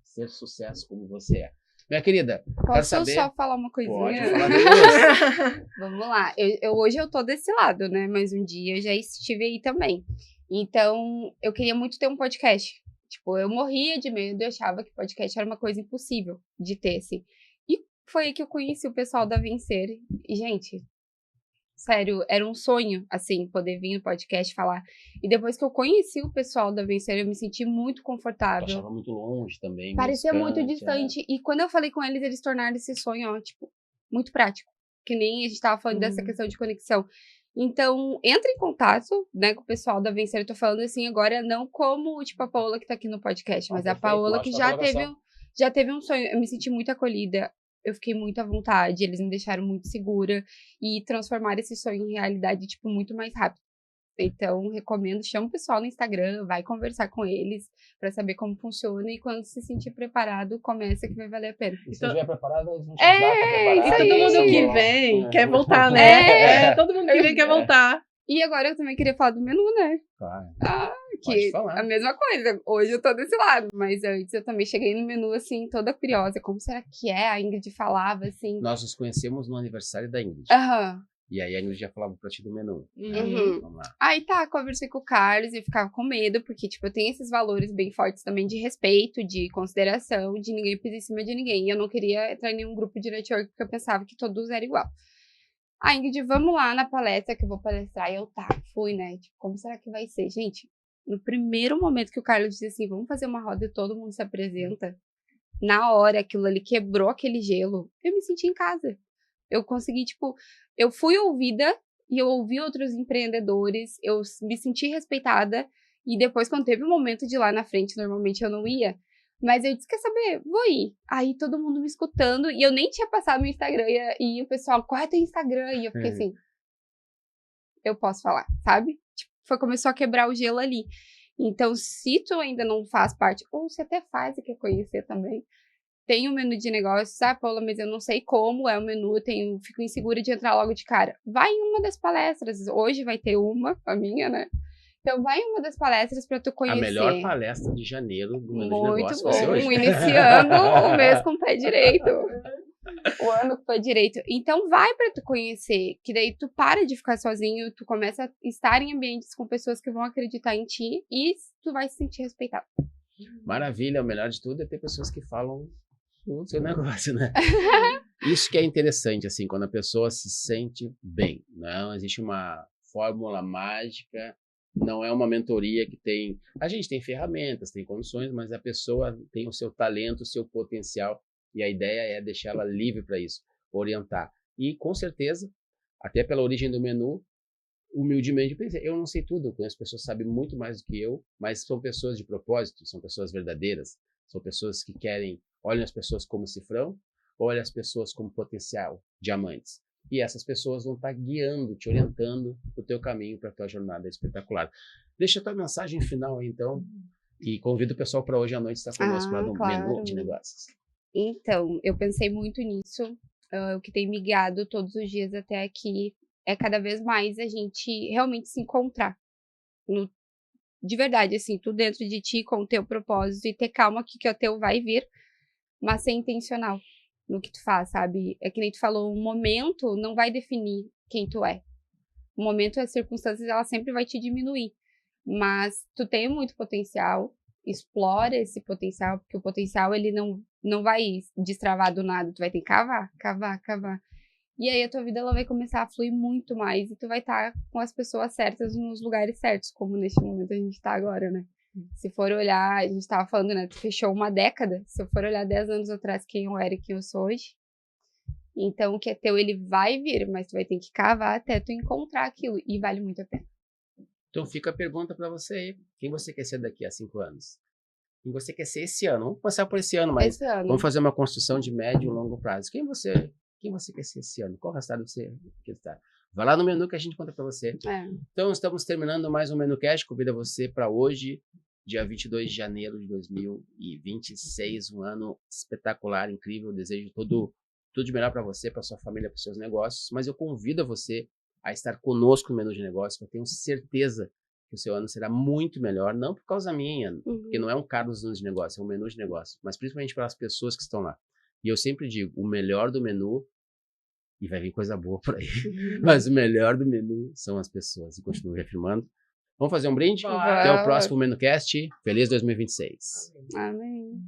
ser sucesso como você é. Minha querida, quero saber... Posso só falar uma coisinha? Pode falar depois. Vamos lá. Hoje eu tô desse lado, né? Mas um dia eu já estive aí também. Então, eu queria muito ter um podcast. Tipo, eu morria de medo, eu achava que podcast era uma coisa impossível de ter, assim. E foi aí que eu conheci o pessoal da Vencer. E, gente, sério, era um sonho, assim, poder vir no podcast falar. E depois que eu conheci o pessoal da Vencer, eu me senti muito confortável. Eu achava muito longe também. Parecia muito distante. E quando eu falei com eles, eles tornaram esse sonho, ó, tipo, muito prático. Que nem a gente tava falando dessa questão de conexão. Então, entra em contato, né, com o pessoal da Vencer. Eu tô falando assim agora, não como, tipo, a Paola que tá aqui no podcast, mas a Paola que já teve um sonho. Eu me senti muito acolhida. Eu fiquei muito à vontade, eles me deixaram muito segura e transformaram esse sonho em realidade, tipo, muito mais rápido. Então, recomendo, chama o pessoal no Instagram, vai conversar com eles pra saber como funciona e quando se sentir preparado, começa que vai valer a pena. E se estiver preparado, a gente e todo mundo que vem quer voltar, né? Todo mundo que vem quer voltar. E agora eu também queria falar do menu, né? Claro. Que a mesma coisa. Hoje eu tô desse lado, mas antes eu também cheguei no menu, assim, toda curiosa. Como será que é? A Ingrid falava, assim. Nós nos conhecemos no aniversário da Ingrid. E aí a Ingrid já falava pra ti do menu. Vamos lá. Aí conversei com o Carlos e ficava com medo, porque, tipo, eu tenho esses valores bem fortes também de respeito, de consideração, de ninguém pisar em cima de ninguém. E eu não queria entrar em nenhum grupo de network, porque eu pensava que todos eram igual. A Ingrid, vamos lá na palestra que eu vou palestrar. E eu, fui, né? Tipo, como será que vai ser? Gente, no primeiro momento que o Carlos disse assim, vamos fazer uma roda e todo mundo se apresenta, na hora aquilo ali quebrou aquele gelo, eu me senti em casa. Eu consegui, tipo, eu fui ouvida e eu ouvi outros empreendedores, eu me senti respeitada e depois, quando teve um momento de ir lá na frente, normalmente eu não ia, mas eu disse, quer saber, vou ir. Aí todo mundo me escutando e eu nem tinha passado no Instagram e o pessoal, qual é teu Instagram? E eu fiquei assim, eu posso falar, sabe? Tipo, começou a quebrar o gelo ali. Então, se tu ainda não faz parte, ou se até faz e quer conhecer também, tem um menu de negócios, Paula, mas eu não sei como é o menu, fico insegura de entrar logo de cara. Vai em uma das palestras, hoje vai ter uma, a minha, né? Então, vai em uma das palestras para tu conhecer. A melhor palestra de janeiro do menu de negócios vai ser hoje. Iniciando o mês com o pé direito. O ano com o pé direito. Então, vai para tu conhecer, que daí tu para de ficar sozinho, tu começa a estar em ambientes com pessoas que vão acreditar em ti e tu vai se sentir respeitado. Maravilha, o melhor de tudo é ter pessoas que falam o seu negócio, né? Isso que é interessante, assim, quando a pessoa se sente bem. Não existe uma fórmula mágica, não é uma mentoria que tem... A gente tem ferramentas, tem condições, mas a pessoa tem o seu talento, o seu potencial, e a ideia é deixá-la livre para isso, orientar. E, com certeza, até pela origem do menu, humildemente pensei, eu não sei tudo, eu conheço pessoas que sabem muito mais do que eu, mas são pessoas de propósito, são pessoas verdadeiras, são pessoas que querem, olham as pessoas como cifrão, olham as pessoas como potencial, diamantes. E essas pessoas vão estar guiando, te orientando o teu caminho para a tua jornada espetacular. Deixa a tua mensagem final aí, então, e convido o pessoal para hoje à noite estar conosco lá no menu de negócios. Então, eu pensei muito nisso, o que tem me guiado todos os dias até aqui é cada vez mais a gente realmente se encontrar, de verdade, assim, tu dentro de ti com o teu propósito e ter calma que o teu vai vir, mas ser intencional no que tu faz, sabe? É que nem tu falou, um momento não vai definir quem tu é. O momento, as circunstâncias, ela sempre vai te diminuir, mas tu tem muito potencial, explora esse potencial, porque o potencial, ele não vai destravar do nada, tu vai ter que cavar. E aí a tua vida ela vai começar a fluir muito mais e tu vai estar com as pessoas certas nos lugares certos, como neste momento a gente tá agora, né? Se for olhar, a gente tava falando, né? Tu fechou uma década. Se eu for olhar 10 anos atrás quem eu era e quem eu sou hoje, então o que é teu, ele vai vir, mas tu vai ter que cavar até tu encontrar aquilo e vale muito a pena. Então fica a pergunta para você aí. Quem você quer ser daqui a 5 anos? Quem você quer ser esse ano? Vamos passar por esse ano, mas vamos fazer uma construção de médio e longo prazo. Quem você quer ser esse ano? Qual resultado você quer estar? Vai lá no menu que a gente conta para você. Então, estamos terminando mais um MenuCast. Convido você para hoje, dia 22 de janeiro de 2026. Um ano espetacular, incrível. Desejo tudo de melhor para você, para sua família, para os seus negócios. Mas eu convido você a estar conosco no Menu de Negócios, porque eu tenho certeza que o seu ano será muito melhor, não por causa minha, porque não é um Carlos Nunes de Negócio, é um Menu de Negócio, mas principalmente pelas pessoas que estão lá. E eu sempre digo, o melhor do menu, e vai vir coisa boa por aí, mas o melhor do menu são as pessoas, e continuo reafirmando. Vamos fazer um brinde? Bora. Até o próximo MenuCast. Feliz 2026. Amém.